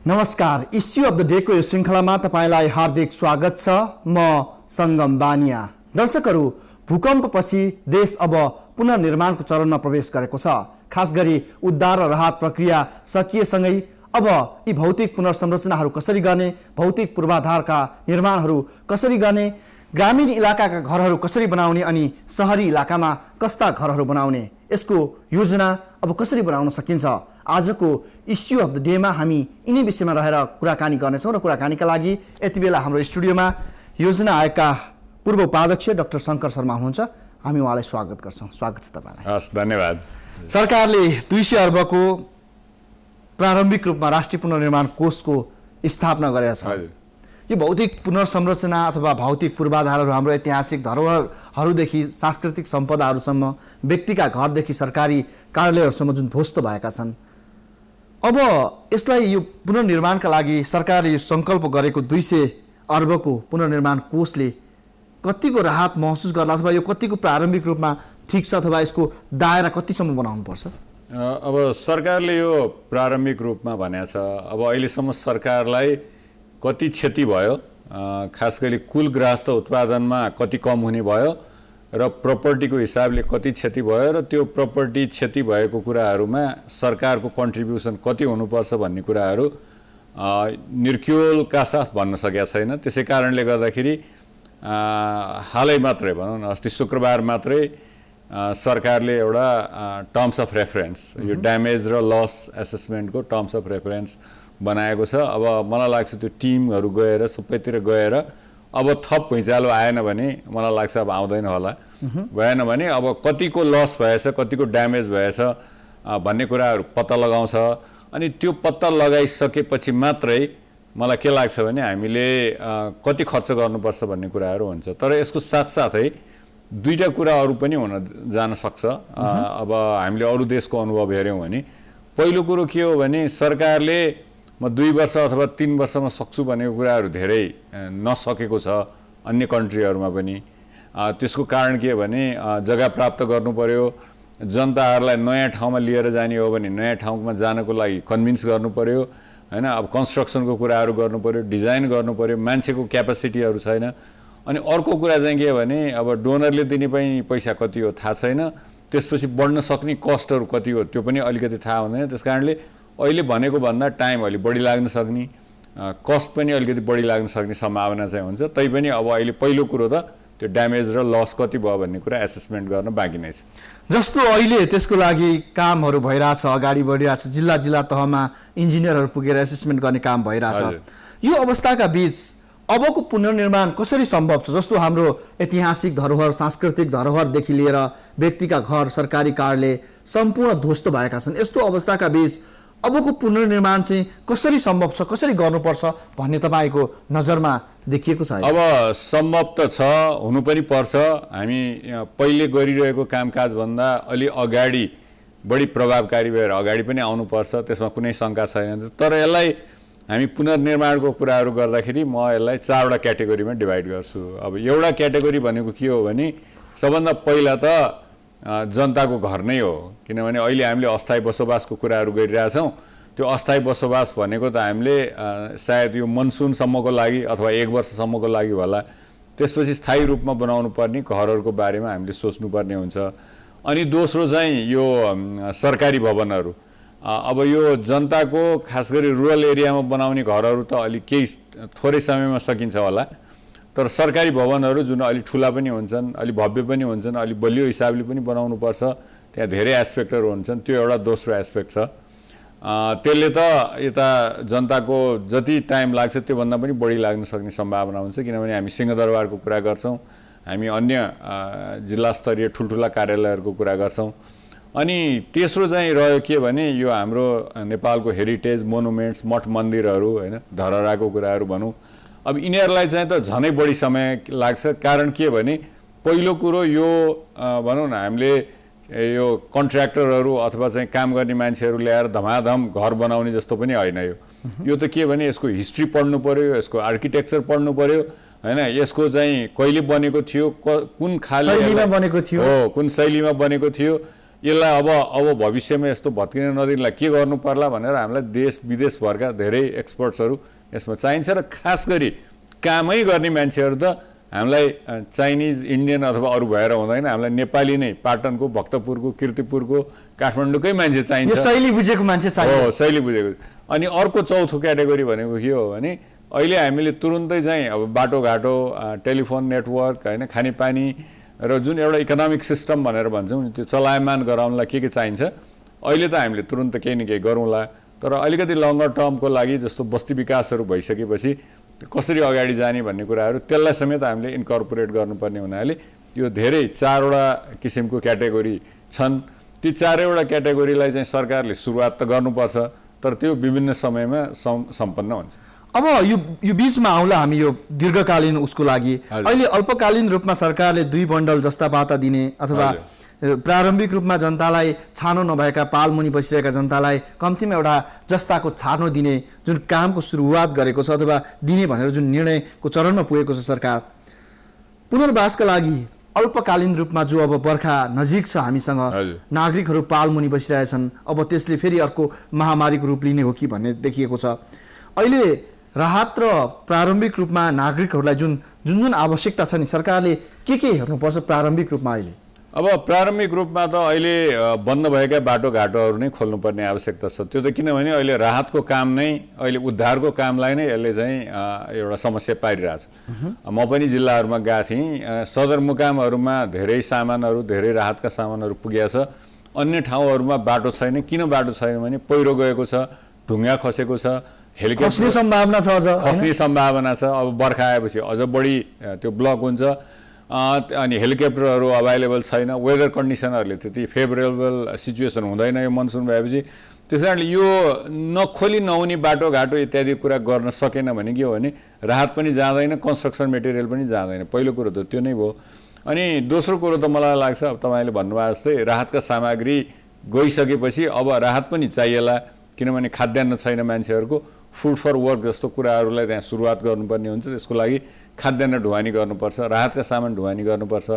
नमस्कार, issue of the डेको यो श्रृङ्खलामा तपाईलाई हार्दिक स्वागत छ। म सङ्गम बानिया। दर्शकहरू, भूकम्पपछि देश अब पुनर्निर्माणको चरणमा प्रवेश गरेको छ। खास गरी उद्धार र राहत प्रक्रिया सकिएसँगै अब यी भौतिक पुनर्संरचनाहरू कसरी गर्ने, भौतिक पूर्वाधारका निर्माणहरू कसरी गर्ने, ग्रामीण इलाकाका घरहरू कसरी बनाउने अनि सहरी इलाकामा कस्ता घरहरू बनाउने, यसको योजना अब कसरी बनाउन सकिन्छ। आजको इस्यु अफ द डेमा हामी यिनै विषयमा रहेर कुराकानी गर्नेछौँ र कुराकानीका लागि यति बेला हाम्रो स्टुडियोमा योजना आयोगका पूर्व उपाध्यक्ष डाक्टर शङ्कर शर्मा हुनुहुन्छ। हामी उहाँलाई स्वागत गर्छौँ। स्वागत छ तपाईँलाई। हस्, धन्यवाद। सरकारले 200 अर्बको प्रारम्भिक रूपमा राष्ट्रिय पुनर्निर्माण कोषको स्थापना गरेको छ। यो भौतिक पुनर्संरचना अथवा भौतिक पूर्वाधारहरू हाम्रो ऐतिहासिक धरोहरहरूदेखि सांस्कृतिक सम्पदाहरूसम्म, व्यक्तिका घरदेखि सरकारी कार्यालयहरूसम्म जुन ध्वस्त भएका छन्, अब यसलाई यो पुनर्निर्माणका लागि सरकारले यो सङ्कल्प गरेको 200 अर्बको पुनर्निर्माण कोषले कतिको राहत महसुस गर्ला अथवा यो कतिको प्रारम्भिक रूपमा ठिक छ अथवा यसको दायरा कतिसम्म बनाउनुपर्छ? अब सरकारले यो प्रारम्भिक रूपमा भनेको छ। अब अहिलेसम्म सरकारलाई कति क्षति भयो, खास गरी कुल गृहस्थ उत्पादनमा कति कम हुने भयो र प्रपर्टीको हिसाबले कति क्षति भयो र त्यो प्रपर्टी क्षति भएको कुराहरूमा सरकारको कन्ट्रिब्युसन कति हुनुपर्छ भन्ने कुराहरू निर्क्युलका साथ भन्न सकेका छैन। त्यसै कारणले गर्दाखेरि हालै मात्रै भनौँ न, अस्ति शुक्रबार मात्रै सरकारले एउटा टर्म्स अफ रेफरेन्स, यो ड्यामेज र लस एसेसमेन्टको टर्म्स अफ रेफरेन्स बनाएको छ। अब मलाई लाग्छ त्यो टिमहरू गएर सबैतिर गएर अब थप भुइँचालो आएन भने मलाई लाग्छ अब आउँदैन होला। भएन भने अब कतिको लस भएछ, कतिको ड्यामेज भएछ भन्ने कुराहरू पत्ता लगाउँछ। अनि त्यो पत्ता लगाइसकेपछि मात्रै मलाई के लाग्छ भने हामीले कति खर्च गर्नुपर्छ भन्ने कुराहरू हुन्छ। तर यसको साथसाथै दुईवटा कुराहरू पनि हुन जान सक्छ। अब हामीले अरू देशको अनुभव हेऱ्यौँ भने पहिलो कुरो के हो भने सरकारले म 2 वर्ष अथवा 3 वर्षमा सक्छु भनेको कुराहरू धेरै नसकेको छ अन्य कन्ट्रीहरूमा पनि। त्यसको कारण के भने जग्गा प्राप्त गर्नु पर्यो, जनताहरूलाई नयाँ ठाउँमा लिएर जाने हो भने नयाँ ठाउँमा जानको लागि कन्भिन्स गर्नु पर्यो, हैन। अब कन्स्ट्रक्सनको कुराहरू गर्नु पर्यो, डिजाइन गर्नु पर्यो, मान्छेको क्यापासिटीहरू छैन। अनि अर्को कुरा चाहिँ के भने अब डोनरले दिने पनि पैसा कति हो थाहा छैन, त्यसपछि बढ्न सक्ने कस्टहरू कति हो त्यो पनि अलिकति थाहा हुँदैन। त्यस कारणले अहिले भनेको भन्दा टाइम अलि बढी लाग्न सक्ने, कस्ट पनि अलिकति बढी लाग्न सक्ने सम्भावना चाहिँ हुन्छ। तैपनि अब अहिले पहिलो कुरो त त्यो ड्यामेज र लस कति भयो भन्ने कुरा एसेसमेन्ट गर्न बाँकी नै छ। जस्तो अहिले त्यसको लागि कामहरू भइरहेछ, अगाडि बढिरहेछ, जिल्ला जिल्ला तहमा इन्जिनियरहरू पुगेर एसेसमेन्ट गर्ने काम भइरहेछ। यो अवस्थाका बीच अबको पुनर्निर्माण कसरी सम्भव छ? जस्तो हाम्रो ऐतिहासिक धरोहर, सांस्कृतिक धरोहरदेखि लिएर व्यक्तिका घर, सरकारी कार्यालय सम्पूर्ण ध्वस्त भएका छन्। यस्तो अवस्थाका बीच अबको पुनर्निर्माण चाहिँ कसरी सम्भव छ, कसरी गर्नुपर्छ भन्ने तपाईँको नजरमा देखिएको छ? अब सम्भव त छ, हुनु पनि पर्छ। हामी पहिले गरिरहेको कामकाजभन्दा अलि अगाडि बढी प्रभावकारी भएर अगाडि पनि आउनुपर्छ, त्यसमा कुनै शङ्का छैन। तर यसलाई हामी पुनर्निर्माणको कुराहरू गर्दाखेरि म यसलाई 4वटा क्याटेगोरीमा डिभाइड गर्छु। अब एउटा क्याटेगोरी भनेको के हो भने सबभन्दा पहिला त जनताको घर नै हो, किनभने अहिले हामीले अस्थायी बसोबासको कुराहरू गरिरहेछौँ। त्यो अस्थायी बसोबास भनेको त हामीले सायद यो मनसुनसम्मको लागि अथवा 1 वर्षसम्मको लागि होला। त्यसपछि स्थायी रूपमा बनाउनु पर्ने घरहरूको बारेमा हामीले सोच्नुपर्ने हुन्छ। अनि दोस्रो चाहिँ यो सरकारी भवनहरू। अब यो जनताको खास गरी रुरल एरियामा बनाउने घरहरू त अलि केही थोरै समयमा सकिन्छ होला, तर सरकारी भवनहरू जुन अलि ठुला पनि हुन्छन्, अलि भव्य पनि हुन्छन्, अलि बलियो हिसाबले पनि बनाउनुपर्छ, त्यहाँ धेरै एस्पेक्टहरू हुन्छन्। त्यो एउटा दोस्रो एस्पेक्ट छ। त्यसले त यता जनताको जति टाइम लाग्छ त्योभन्दा पनि बढी लाग्न सक्ने सम्भावना हुन्छ, किनभने हामी सिंहदरबारको कुरा गर्छौँ, हामी अन्य जिल्ला स्तरीय ठुल्ठुला कार्यालयहरूको कुरा गर्छौँ। अनि तेस्रो चाहिँ रह्यो के भने यो हाम्रो नेपालको हेरिटेज मोनुमेन्ट्स, मठ मन्दिरहरू, होइन, धरहराको कुराहरू भनौँ। अब यिनीहरूलाई चाहिँ त झनै बढी समय लाग्छ। कारण के भने पहिलो कुरो यो भनौँ न, हामीले यो कन्ट्र्याक्टरहरू अथवा चाहिँ काम गर्ने मान्छेहरू ल्याएर धमाधम घर बनाउने जस्तो पनि होइन। यो त के भने यसको हिस्ट्री पढ्नु पर्यो, यसको आर्किटेक्चर पढ्नु पर्यो, हैन। यसको चाहिँ कहिले बनेको थियो, कुन खाले शैलीमा बनेको थियो, हो, कुन शैलीमा बनेको थियो, यसलाई अब भविष्यमा यस्तो भत्किन नदिनलाई के गर्नु पर्ला भनेर हामीलाई देश विदेशभरका धेरै एक्सपर्ट्सहरू यसमा चाहिन्छ र खास गरी कामै गर्ने मान्छेहरू त हामीलाई चाइनिज इन्डियन अथवा अरू भएर हुँदैन, हामीलाई नेपाली नै पाटनको, भक्तपुरको, कीर्तिपुरको, काठमाडौँकै मान्छे चाहिन्छ। यो शैली बुझेको मान्छे चाहिन्छ। हो, शैली बुझेको। अनि अर्को चौथो क्याटेगोरी भनेको के हो भने अहिले हामीले तुरुन्तै चाहिँ अब बाटोघाटो, टेलिफोन नेटवर्क होइन, खानेपानी र जुन एउटा इकोनोमिक सिस्टम भनेर भन्छौँ नि, त्यो चलायमान गराउनलाई के चाहिन्छ अहिले त हामीले तुरुन्त केही न केही गरौँला। तर अलिकति लङ्गर टर्मको लागि जस्तो बस्ती विकासहरू भइसकेपछि कसरी अगाडि जाने भन्ने कुराहरू त्यसलाई समेत हामीले इन्कर्पोरेट गर्नुपर्ने हुनाले यो धेरै 4वटा किसिमको क्याटेगोरी छन्। ती 4वटा क्याटेगोरीलाई चाहिँ सरकारले सुरुवात त गर्नुपर्छ, तर त्यो विभिन्न समयमा सम्पन्न हुन्छ। अब यो बीचमा आउला हामी यो दीर्घकालीन उसको लागि अहिले अल्पकालीन रूपमा सरकारले 2 बन्डल जस्ता पाता दिने अथवा प्रारम्भिक रूपमा जनतालाई छानो नभएका पालमुनि बसिरहेका जनतालाई कम्तीमा एउटा जस्ताको छानो दिने जुन कामको सुरुवात गरेको छ अथवा दिने भनेर जुन निर्णयको चरणमा पुगेको छ सरकार, पुनर्वासका लागि अल्पकालीन रूपमा जो अब बर्खा नजिक छ हामीसँग, नागरिकहरू पालमुनि बसिरहेछन्, अब त्यसले फेरि अर्को महामारीको रूप लिने हो कि भन्ने देखिएको छ। अहिले राहत र प्रारम्भिक रूपमा नागरिकहरूलाई जुन जुन जुन आवश्यकता छ नि सरकारले के हेर्नुपर्छ प्रारम्भिक रूपमा? अहिले अब प्रारम्भिक रूपमा त अहिले बन्द भएका बाटोघाटोहरू नै खोल्नुपर्ने आवश्यकता छ। त्यो त किनभने अहिले राहतको काम नै, अहिले उद्धारको कामलाई नै यसले चाहिँ एउटा समस्या पारिरहेछ। म पनि जिल्लाहरूमा गएको थिएँ, सदरमुकामहरूमा धेरै सामानहरू, धेरै राहतका सामानहरू पुगेको छ। अन्य ठाउँहरूमा बाटो छैन। किन बाटो छैन भने पहिरो गएको छ, ढुङ्गा खसेको छ, खस्ने सम्भावना छ, खस्ने सम्भावना छ। अब बर्खा आएपछि अझ बढी त्यो ब्लक हुन्छ। अनि हेलिकप्टरहरू अभाइलेबल छैन, वेदर कन्डिसनहरूले त्यति फेभरेबल सिचुएसन हुँदैन यो मनसुन भएपछि। त्यस कारणले यो नखोली नहुने बाटोघाटो इत्यादि कुरा गर्न सकेन भने के हो भने राहत पनि जाँदैन, कन्स्ट्रक्सन मेटेरियल पनि जाँदैन। पहिलो कुरो त त्यो नै भयो। अनि दोस्रो कुरो त मलाई लाग्छ अब तपाईँले भन्नुभयो जस्तै राहतका सामग्री गइसकेपछि अब राहत पनि चाहिएला, किनभने खाद्यान्न छैन मान्छेहरूको। फुड फर वर्क जस्तो कुराहरूलाई त्यहाँ सुरुवात गर्नुपर्ने हुन्छ। त्यसको लागि खाद्यान्न ढुवानी गर्नुपर्छ, राहतका सामान ढुवानी गर्नुपर्छ।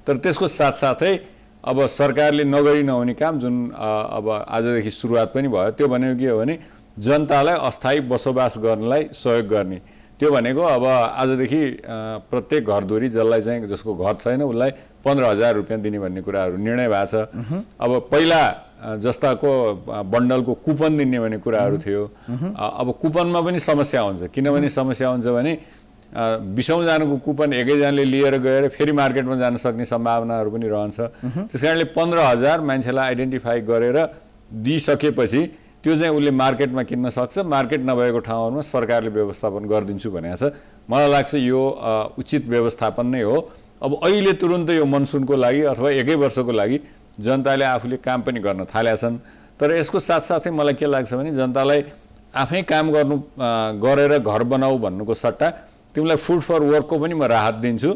तर त्यसको साथसाथै अब सरकारले नगरी नहुने काम जुन अब आजदेखि सुरुवात पनि भयो, त्यो भनेको के हो भने जनतालाई अस्थायी बसोबास गर्नलाई सहयोग गर्ने। त्यो भनेको अब आजदेखि प्रत्येक घरधुरी जसलाई चाहिँ जसको घर छैन उसलाई 15,000 रुपियाँ दिने भन्ने कुराहरू निर्णय भएको छ। अब पहिला जस्ताको बन्डलको कुपन दिने भन्ने कुराहरू थियो। अब कुपनमा पनि समस्या हुन्छ। किनभने समस्या हुन्छ भने 20औं जनाको कुपन एकैजनाले लिएर गएर फेरि मार्केटमा जान सक्ने सम्भावनाहरू पनि रहन्छ। त्यस कारणले 15,000 मान्छेलाई आइडेन्टिफाई गरेर दिइसकेपछि त्यो चाहिँ उसले मार्केटमा किन्न सक्छ। मार्केट नभएको ठाउँहरूमा सरकारले व्यवस्थापन गरिदिन्छु भनेको छ। मलाई लाग्छ यो उचित व्यवस्थापन नै हो। अब अहिले तुरुन्तै यो मनसुनको लागि अथवा 1 वर्षको लागि जनताले आफूले काम पनि गर्न थालेका छन्। तर यसको साथसाथै मलाई के लाग्छ भने जनतालाई आफै काम गर्नु गरेर घर बनाऊ भन्नुको सट्टा तिमीलाई फुड फर वर्कको पनि म राहत दिन्छु,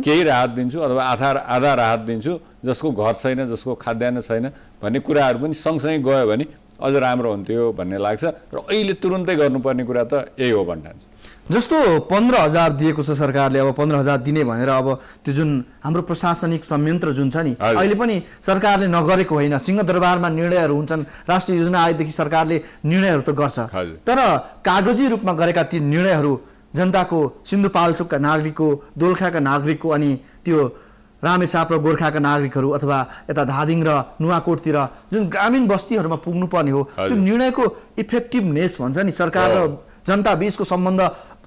केही राहत दिन्छु अथवा आधा राहत दिन्छु, जसको घर छैन, जसको खाद्यान्न छैन भन्ने कुराहरू पनि सँगसँगै गयो भने अझ राम्रो हुन्थ्यो भन्ने लाग्छ। र अहिले तुरुन्तै गर्नुपर्ने कुरा त यही हो भन्ने। जस्तो 15,000 दिएको छ सरकारले, अब 15,000 दिने भनेर अब त्यो जुन हाम्रो प्रशासनिक संयन्त्र जुन छ नि अहिले पनि सरकारले नगरेको होइन। सिंहदरबारमा निर्णयहरू हुन्छन्, राष्ट्रिय योजना आयोदेखि सरकारले निर्णयहरू त गर्छ, तर कागजी रूपमा गरेका ती निर्णयहरू जनताको, सिन्धुपाल्चोकका नागरिकको, दोलखाका नागरिकको, अनि त्यो रामेछाप र गोर्खाका नागरिकहरू अथवा यता धादिङ र नुवाकोटतिर जुन ग्रामीण बस्तीहरूमा पुग्नुपर्ने हो, त्यो निर्णयको इफेक्टिभनेस भन्छ नि, सरकार र जनता बीचको सम्बन्ध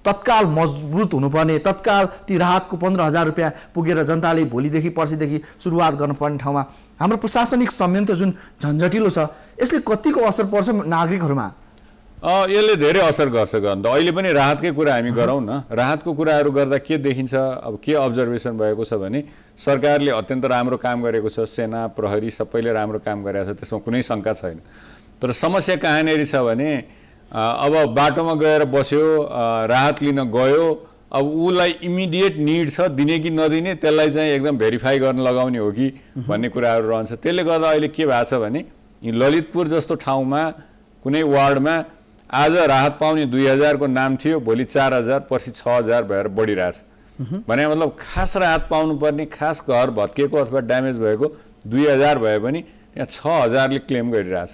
तत्काल मजबुत हुनुपर्ने, तत्काल ती राहतको 15,000 रुपियाँ पुगेर जनताले भोलिदेखि पर्सिदेखि सुरुवात गर्नुपर्ने ठाउँमा हाम्रो प्रशासनिक संयन्त्र जुन झन्झटिलो छ, यसले कतिको असर पर्छ नागरिकहरूमा? यसले धेरै असर गर्छ। गर्दा अहिले पनि राहतकै कुरा हामी गरौँ न। राहतको कुराहरू गर्दा के देखिन्छ, अब के अब्जर्भेसन भएको छ भने सरकारले अत्यन्त राम्रो काम गरेको छ। सेना, प्रहरी सबैले राम्रो काम गरेको छ, त्यसमा कुनै शङ्का छैन। तर समस्या कहाँनिर छ भने अब बाटोमा गएर बस्यो, राहत लिन गयो, अब उसलाई इमिडिएट निड छ, दिने कि नदिने त्यसलाई चाहिँ एकदम भेरिफाई गर्न लगाउने हो कि भन्ने कुराहरू रहन्छ। त्यसले गर्दा अहिले के भएको छ भने ललितपुर जस्तो ठाउँमा कुनै वार्डमा आज राहत पाउने 2,000 को नाम थियो, भोलि 4,000, पर्सि 6,000 भएर बढिरहेछ। भने मतलब खास राहत पाउनुपर्ने, खास घर भत्किएको अथवा ड्यामेज भएको 2,000 भए पनि यहाँ 6000ले क्लेम गरिरहेछ।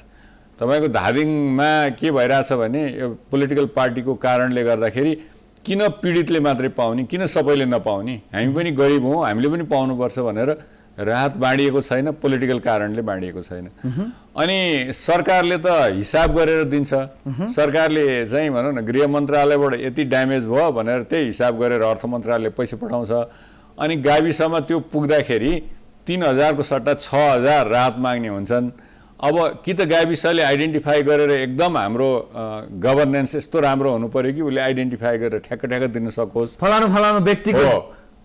तपाईँको धादिङमा के भइरहेछ भने यो पोलिटिकल पार्टीको कारणले गर्दाखेरि किन पीडितले मात्रै पाउने, किन सबैले नपाउने, हामी पनि गरिब हौँ, हामीले पनि पाउनुपर्छ भनेर राहत बाँडिएको छैन, पोलिटिकल कारणले बाँडिएको छैन। अनि सरकारले त हिसाब गरेर दिन्छ। सरकारले चाहिँ भनौँ न गृह मन्त्रालयबाट यति ड्यामेज भयो भनेर त्यही हिसाब गरेर अर्थ मन्त्रालयले पैसा पठाउँछ। अनि गाविसमा त्यो पुग्दाखेरि 3000 को सट्टा 6000 राहत माग्ने हुन्छन्। अब कि त गाविसले आइडेन्टिफाई गरेर एकदम हाम्रो गभर्नेन्स यस्तो राम्रो हुनु पर्यो कि उसले आइडेन्टिफाई गरेर ठ्याक्क ठ्याक्क दिन सकोस्, फलानु फलानु व्यक्तिको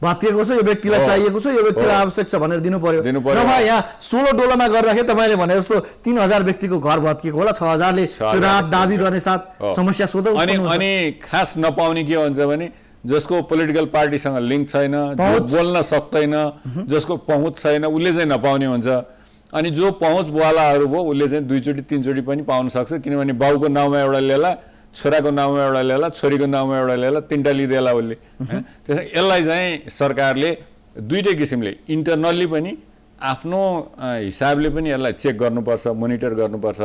भातिएको छ, यो व्यक्तिलाई चाहिएको छ, यो व्यक्तिलाई आवश्यक छ भनेर दिनु पर्यो। नभए यहाँ 16 डोलामा गर्दाखेरि तपाईँले भने जस्तो 3000 व्यक्तिको घर भत्किएको होला, 6000ले त्यो राहत दाबी गर्ने साथ समस्या सोधौ। अनि खास नपाउने के हुन्छ भने जसको पोलिटिकल पार्टीसँग लिङ्क छैन, बोल्न सक्दैन, जसको पहुँच छैन उसले चाहिँ नपाउने हुन्छ। अनि जो पहुँचवालाहरू भयो उसले चाहिँ 2 चोटि 3 चोटि पनि पाउन सक्छ, किनभने बाउको नाउँमा एउटा ल्याला, छोराको नाउँमा एउटा ल्याला, छोरीको नाउँमा एउटा ल्याला, 3टा लिँदेला उसले। त्यसमा यसलाई चाहिँ सरकारले दुईटै किसिमले इन्टरनल्ली पनि आफ्नो हिसाबले पनि यसलाई चेक गर्नुपर्छ, मोनिटर गर्नुपर्छ।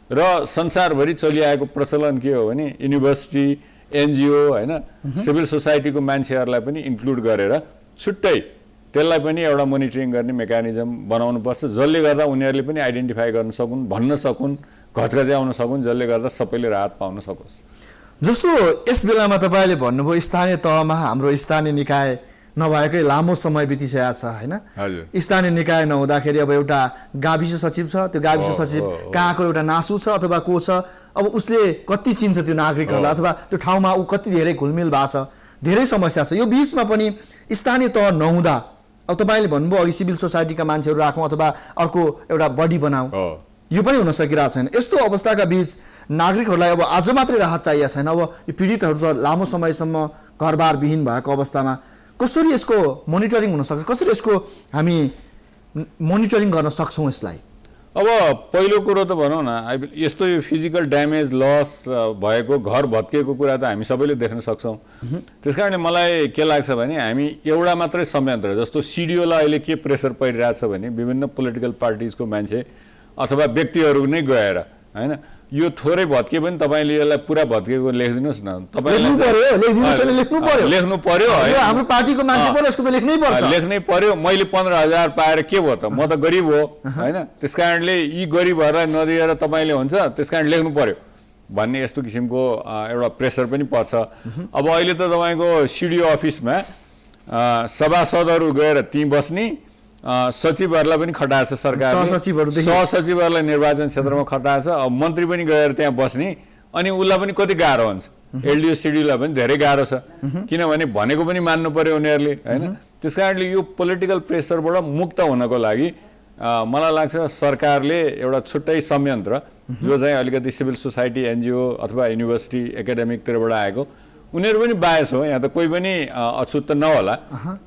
र संसारभरि चलिआएको प्रचलन के हो भने युनिभर्सिटी, एनजिओ होइन, सिभिल सोसाइटीको मान्छेहरूलाई पनि इन्क्लुड गरेर छुट्टै त्यसलाई पनि एउटा मोनिटरिङ गर्ने मेकानिजम बनाउनुपर्छ, जसले गर्दा उनीहरूले पनि आइडेन्टिफाई गर्न सकुन्, भन्न सकुन्, घचघच्याउन सकुन्, जसले गर्दा सबैले राहत पाउन सकोस्। जस्तो यस बेलामा तपाईँले भन्नुभयो स्थानीय तहमा हाम्रो स्थानीय निकाय नभएकै लामो समय बितिसकेको छ होइन। स्थानीय निकाय नहुँदाखेरि अब एउटा गाविस सचिव छ, त्यो गाविस सचिव कहाँको एउटा नासु छ अथवा को छ, अब उसले कति चिन्छ त्यो नागरिकहरूलाई, अथवा त्यो ठाउँमा ऊ कति धेरै घुलमिल भएको छ, धेरै समस्या छ। यो बिचमा पनि स्थानीय तह नहुँदा अब तपाईँले भन्नुभयो अघि सिभिल सोसाइटीका मान्छेहरू राखौँ अथवा अर्को एउटा बडी बनाऊ, यो पनि हुन सकिरहेको छैन। यस्तो अवस्थाका बीच नागरिकहरूलाई अब आज मात्रै राहत चाहिएको छैन, अब यो पीडितहरू त लामो समयसम्म घरबार विहीन भएको अवस्थामा कसरी यसको मोनिटरिङ हुन सक्छ, कसरी यसको हामी मोनिटरिङ गर्न सक्छौँ यसलाई? अब पहिलो कुरो त भनौँ न, यस्तो यो फिजिकल ड्यामेज लस भएको घर भत्किएको कुरा त हामी सबैले देख्न सक्छौँ। त्यस कारणले मलाई के लाग्छ भने हामी एउटा मात्रै संयन्त्र जस्तो सिडिओलाई अहिले के प्रेसर परिरहेछ भने विभिन्न पोलिटिकल पार्टिजको मान्छे अथवा व्यक्तिहरू नै गएर होइन यो थोरै भत्के पनि तपाईँले यसलाई पुरा भत्केको लेखिदिनुहोस् न, लेख्नु पर्यो हाम्रो पार्टीको मान्छे पनि यसको त लेख्नै पर्छ, लेख्नै पर्यो। मैले 15000 पाएर के भयो त, म त गरिब हो होइन, त्यस कारणले यी गरिबहरूलाई नदिएर तपाईँले हुन्छ, त्यस कारण लेख्नु पर्यो भन्ने यस्तो किसिमको एउटा प्रेसर पनि पर्छ। अब अहिले त तपाईँको सिडिओ अफिसमा सभासदहरू गएर त्यहीँ बस्ने, सचिवहरूलाई पनि खटाएछ सरकारले, सहसचिवहरूलाई निर्वाचन क्षेत्रमा खटाएछ, अब मन्त्री पनि गएर त्यहाँ बस्ने, अनि उसलाई पनि कति गाह्रो हुन्छ, एलडिओ सिडिओलाई पनि धेरै गाह्रो छ, किनभने भनेको पनि मान्नु पर्यो उनीहरूले होइन। त्यस कारणले यो पोलिटिकल प्रेसरबाट मुक्त हुनको लागि मलाई लाग्छ सरकारले एउटा छुट्टै संयन्त्र जो चाहिँ अलिकति सिभिल सोसाइटी, एनजिओ अथवा युनिभर्सिटी एकाडेमिकतिरबाट आएको उनीहरू पनि बायस हो, यहाँ त कोही पनि अछुत त नहोला,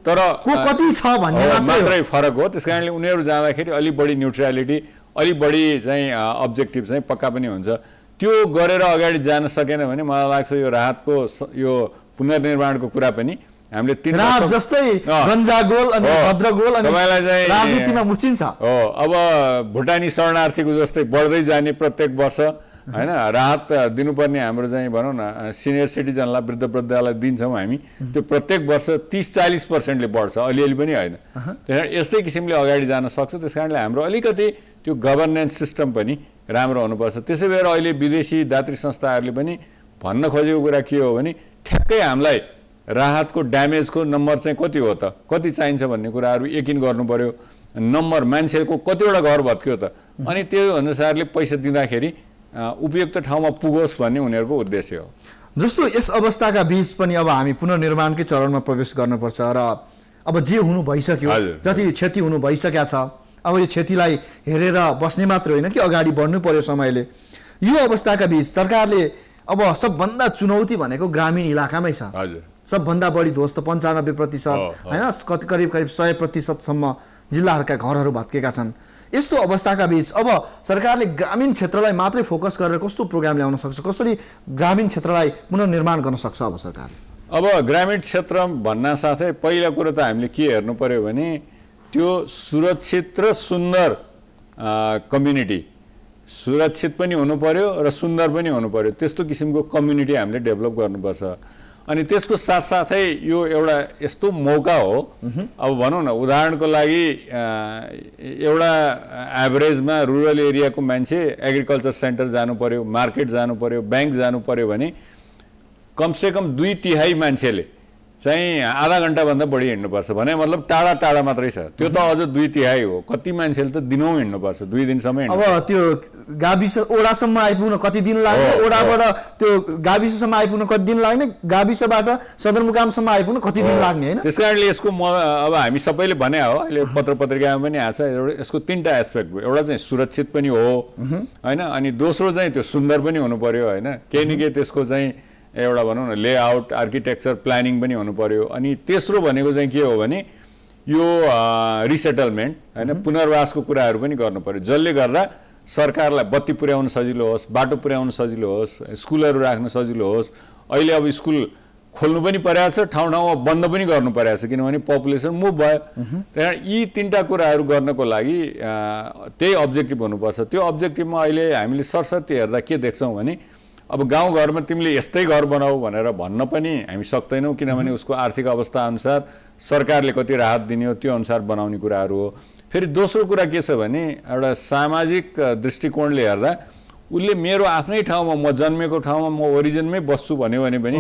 तर कति छ भन्ने मात्रै फरक हो। त्यस कारणले उनीहरू जाँदाखेरि अलिक बढी न्युट्रालिटी, अलिक बढी चाहिँ अब्जेक्टिभ चाहिँ पक्का पनि हुन्छ। त्यो गरेर अगाडि जान सकेन भने मलाई लाग्छ यो राहतको यो पुनर्निर्माणको कुरा पनि हामीले 3 राहत जस्तै गन्जागोल अनि भद्रगोल अनि राजनीतिमा मुचिन्छ। हो, अब भुटानी शरणार्थीको जस्तै बढ्दै जाने प्रत्येक वर्ष होइन राहत दिनुपर्ने हाम्रो चाहिँ भनौँ न सिनियर सिटिजनलाई, वृद्ध वृद्धलाई दिन्छौँ हामी, त्यो प्रत्येक वर्ष 30-40%ले बढ्छ, अलिअलि पनि होइन। त्यस कारण यस्तै किसिमले अगाडि जान सक्छ। त्यस कारणले हाम्रो अलिकति त्यो गभर्नेन्स सिस्टम पनि राम्रो हुनुपर्छ। त्यसै भएर अहिले विदेशी दात्री संस्थाहरूले पनि भन्न खोजेको कुरा के हो भने ठ्याक्कै हामीलाई राहतको ड्यामेजको नम्बर चाहिँ कति हो त, कति चाहिन्छ भन्ने कुराहरू यकिन गर्नु पर्यो, नम्बर मान्छेको कतिवटा घर भत्क्यो त, अनि त्यो अनुसारले पैसा दिँदाखेरि उपयुक्त ठाउँमा पुगोस् भन्ने उनीहरूको उद्देश्य हो। जस्तो यस अवस्थाका बीच पनि अब हामी पुनर्निर्माणकै चरणमा प्रवेश गर्नुपर्छ र अब जे हुनु भइसक्यो, जति क्षति हुनु भइसकेको छ, अब यो क्षतिलाई हेरेर बस्ने मात्र होइन कि अगाडि बढ्नु पर्यो समयले। यो अवस्थाका बीच सरकारले अब सबभन्दा चुनौती भनेको ग्रामीण इलाकामै छ, सबभन्दा बढी ध्वस्त 95% होइन, करिब 100%सम्म जिल्लाहरूका घरहरू भत्केका छन्। यस्तो अवस्थाका बीच अब सरकारले ग्रामीण क्षेत्रलाई मात्रै फोकस गरेर कस्तो प्रोग्राम ल्याउन सक्छ, कसरी ग्रामीण क्षेत्रलाई पुनर्निर्माण गर्न सक्छ अब सरकारले? अब ग्रामीण क्षेत्र भन्न साथै पहिला कुरो त हामीले के हेर्नु पर्यो भने त्यो सुरक्षित र सुन्दर कम्युनिटी सुरक्षित पनि हुनु पर्यो र सुन्दर पनि हुनु पर्यो, त्यस्तो किसिमको कम्युनिटी हामीले डेभलप गर्नुपर्छ। अनि त्यसको साथसाथै यो एउटा यस्तो मौका हो, अब भनौँ न उदाहरणको लागि एउटा एभरेजमा रुरल एरियाको मान्छे एग्रिकल्चर सेन्टर जानु पर्यो, मार्केट जानु पर्यो, ब्याङ्क जानु पर्यो भने कमसेकम 2/3 मान्छेले चाहिँ आधा घन्टाभन्दा बढी हिँड्नुपर्छ भने मतलब टाढा टाढा मात्रै छ, त्यो त अझ 2/3 हो। कति मान्छेले त दिनौँ हिँड्नुपर्छ, 2 दिनसम्म अब त्यो गाविस ओडासम्म आइपुग्न कति दिन लाग्ने, ओडाबाट त्यो गाविससम्म आइपुग्न कति दिन लाग्ने, गाविसबाट सदरमुकामसम्म आइपुग्न कति दिन लाग्ने हैन। त्यस कारणले यसको अब हामी सबैले भने हो, अहिले पत्र पत्रिकामा पनि आछ, यसको 3टा एस्पेक्ट भयो। एउटा चाहिँ सुरक्षित पनि हो हैन, अनि दोस्रो चाहिँ त्यो सुन्दर पनि हुनु पर्यो हैन, केही न केही त्यसको चाहिँ एउटा भनौँ न लेआउट आर्किटेक्चर प्लानिङ पनि हुनु पर्यो। अनि तेस्रो भनेको चाहिँ के हो भने यो रिसेटलमेन्ट हैन, पुनर्वासको कुराहरू पनि गर्नु पर्यो, जसले गर्दा सरकारलाई बत्ती पुर्याउन सजिलो होस्, बाटो पुर्याउन सजिलो होस्, स्कुलहरू राख्न सजिलो होस्। अहिले अब स्कुल खोल्नु पनि परेको छ, ठाउँ ठाउँमा बन्द पनि गर्नु परेको छ, किनभने पपुलेसन मुभ भयो। त्यहाँ यी 3टा कुराहरू गर्नको लागि त्यही अब्जेक्टिभ हुनुपर्छ। त्यो अब्जेक्टिभमा अहिले हामीले सरसर्ती हेर्दा के देख्छौँ भने अब गाउँघरमा तिमीले यस्तै घर बनाऊ भनेर भन्न पनि हामी सक्दैनौँ, किनभने उसको आर्थिक अवस्था अनुसार सरकारले कति राहत दिने हो त्यो अनुसार बनाउने कुराहरू हो। फेरि दोस्रो कुरा के छ भने एउटा सामाजिक दृष्टिकोणले हेर्दा उसले मेरो आफ्नै ठाउँमा, म जन्मेको ठाउँमा, म ओरिजिनमै बस्छु भन्यो भने पनि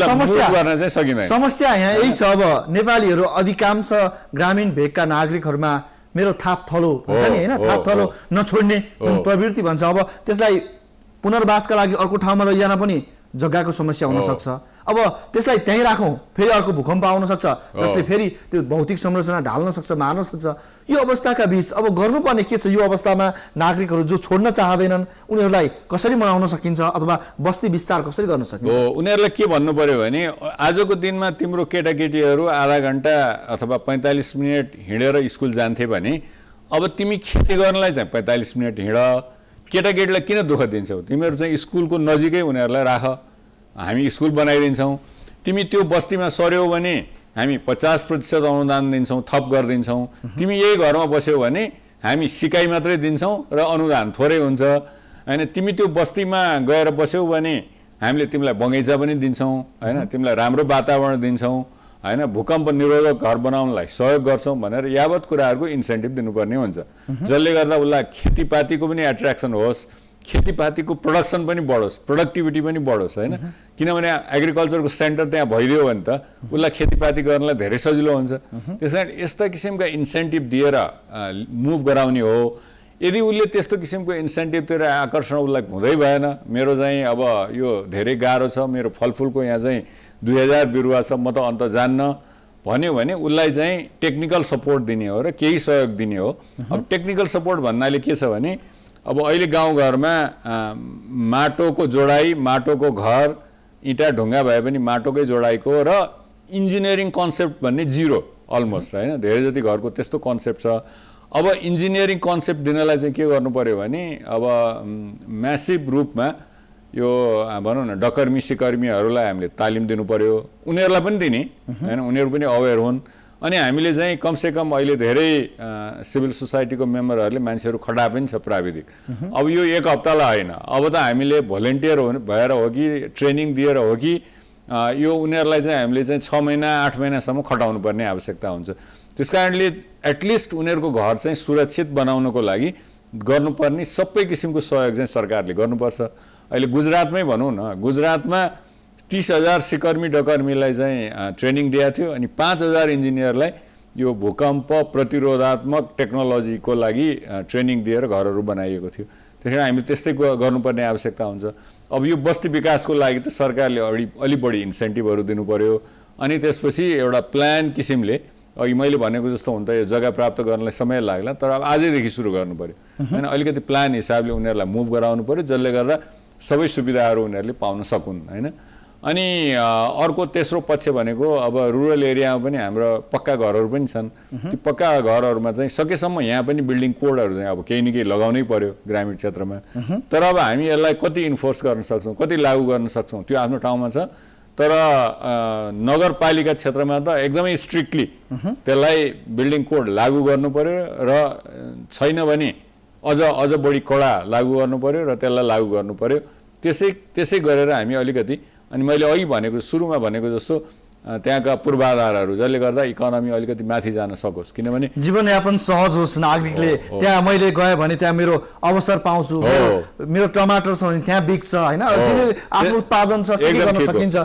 समस्या गर्न चाहिँ सकिँदैन। समस्या यहाँ यही छ। अब नेपालीहरू अधिकांश ग्रामीण भेगका नागरिकहरूमा मेरो थाप थलो हुन्छ नि हैन, थाप थलो नछोड्ने प्रवृत्ति भन्छ। अब त्यसलाई पुनर्वासका लागि अर्को ठाउँमा लैजान पनि जग्गाको समस्या हुन सक्छ। अब त्यसलाई त्यहीँ राखौँ, फेरि अर्को भूकम्प आउन सक्छ, जसले फेरि त्यो भौतिक संरचना ढाल्न सक्छ, मार्न सक्छ। यो अवस्थाका बीच अब गर्नुपर्ने के छ? यो अवस्थामा नागरिकहरू जो छोड्न चाहँदैनन् उनीहरूलाई कसरी मनाउन सकिन्छ अथवा बस्ती विस्तार कसरी गर्न सकिन्छ? उनीहरूलाई के भन्नु पर्यो भने आजको दिनमा तिम्रो केटाकेटीहरू आधा घन्टा अथवा 45 मिनट हिँडेर स्कुल जान्थे भने अब तिमी खेती गर्नलाई चाहिँ 45 मिनट हिँड। केटाकेटीलाई किन दुःख दिन्छौ? तिमीहरू चाहिँ स्कुलको नजिकै उनीहरूलाई राख, हामी स्कुल बनाइदिन्छौँ। तिमी त्यो बस्तीमा सर्यौ भने हामी 50% अनुदान दिन्छौँ, थप गरिदिन्छौँ। तिमी यही घरमा बस्यौ भने हामी सिकाइ मात्रै दिन्छौँ र अनुदान थोरै हुन्छ हैन। तिमी त्यो बस्तीमा गएर बस्यौ भने हामीले तिमीलाई बगैँचा पनि दिन्छौँ हैन, तिमीलाई राम्रो वातावरण दिन्छौँ हैन, भूकम्प निरोधक घर बनाउनलाई सहयोग गर्छौँ भनेर यावत कुराहरूको इन्सेन्टिभ दिनुपर्ने हुन्छ, जसले गर्दा उसलाई खेतीपातीको पनि एट्र्याक्सन होस्, खेतीपातीको प्रोडक्सन पनि बढोस्, प्रोडक्टिभिटी पनि बढोस् हैन। किनभने एग्रिकल्चरको सेन्टर त्यहाँ भइदियो भने त उसलाई खेतीपाती गर्नलाई धेरै सजिलो हुन्छ। त्यसकारण यस्ता किसिमका इन्सेन्टिभ दिएर मुभ गराउने हो। यदि उसले त्यस्तो किसिमको इन्सेन्टिभतिर आकर्षण उसलाई हुँदै भएन, मेरो चाहिँ अब यो धेरै गाह्रो छ, मेरो फलफुलको यहाँ चाहिँ 2000 बिरुवा छ, म त अन्त जान्न भन्यो भने उसलाई चाहिँ टेक्निकल सपोर्ट दिने हो र केही सहयोग दिने हो। अब टेक्निकल सपोर्ट भन्नाले के छ भने अब अहिले गाउँघरमा माटोको जोडाइ, माटोको घर, इँटा ढुङ्गा भए पनि माटोकै जोडाइको र इन्जिनियरिङ कन्सेप्ट भन्ने जिरो अलमोस्ट हैन, धेरै जति घरको त्यस्तो कन्सेप्ट छ। अब इन्जिनियरिङ कन्सेप्ट दिनलाई चाहिँ के गर्नु पर्यो भने अब म्यासिभ रूपमा यो भनौँ न डकर्मी सिकर्मीहरूलाई हामीले तालिम दिनु पर्यो, उनीहरूलाई पनि दिने हैन, उनीहरू पनि अवेर हुन्। अनि हामीले चाहिँ कमसेकम अहिले धेरै सिभिल सोसाइटीको मेम्बरहरूले मान्छेहरू खडा पनि छ प्राविधिक। अब यो एक हप्तालाई होइन, अब त हामीले भोलिन्टियर भएर हो कि ट्रेनिङ दिएर हो कि यो उनीहरूलाई चाहिँ हामीले चाहिँ 6 महिना 8 महिनासम्म खटाउनु पर्ने आवश्यकता हुन्छ। त्यस कारणले एटलिस्ट उनीहरूको घर चाहिँ सुरक्षित बनाउनको लागि गर्नुपर्ने सबै किसिमको सहयोग चाहिँ सरकारले गर्नुपर्छ। अहिले गुजरातमै भनौँ न, गुजरातमा 30,000 सिकर्मी डकर्मीलाई चाहिँ ट्रेनिङ दिएको थियो अनि 5,000 इन्जिनियरलाई यो भूकम्प प्रतिरोधात्मक टेक्नोलोजीको लागि ट्रेनिङ दिएर घरहरू बनाइएको थियो। त्यसैले हामीले त्यस्तै गर्नुपर्ने आवश्यकता हुन्छ। अब यो बस्ती विकासको लागि त सरकारले अलि बढी इन्सेन्टिभहरू दिनु पर्यो। अनि त्यसपछि एउटा प्लान किसिमले अघि मैले भनेको जस्तो हुन त यो जग्गा प्राप्त गर्नलाई समय लाग्ला, तर अब आजैदेखि सुरु गर्नु पर्यो हैन। अलिकति प्लान हिसाबले उनीहरूलाई मुभ गराउनु पर्यो, जसले गर्दा सबै सुविधाहरू उनीहरूले पाउन सकुन् हैन। अनि अर्को तेस्रो पक्ष भनेको अब रुरल एरियामा पनि हाम्रो पक्का घरहरू पनि छन्। ती पक्का घरहरूमा चाहिँ सकेसम्म यहाँ पनि बिल्डिङ कोडहरू चाहिँ अब केही न केही लगाउनै पर्यो ग्रामीण क्षेत्रमा। तर अब हामी यसलाई कति इन्फोर्स गर्न सक्छौँ, कति लागू गर्न सक्छौँ त्यो आफ्नो ठाउँमा छ। तर नगरपालिका क्षेत्रमा त एकदमै स्ट्रिक्टली त्यसलाई बिल्डिङ कोड लागू गर्नु पर्यो र छैन भने अझ बढी कडा लागू गर्नु पर्यो र त्यसलाई लागू गर्नु पर्यो। त्यसै गरेर हामी अलिकति, अनि मैले अघि भनेको सुरुमा भनेको जस्तो त्यहाँका पूर्वाधारहरू जसले गर्दा इकोनोमी अलिकति माथि जान सकोस्, किनभने जीवनयापन सहज होस्, नागरिकले त्यहाँ मैले गएँ भने त्यहाँ मेरो अवसर पाउँछु, मेरो टमाटर छ भने त्यहाँ बिक्छ होइन, आफ्नो उत्पादन छ के गर्न सकिन्छ।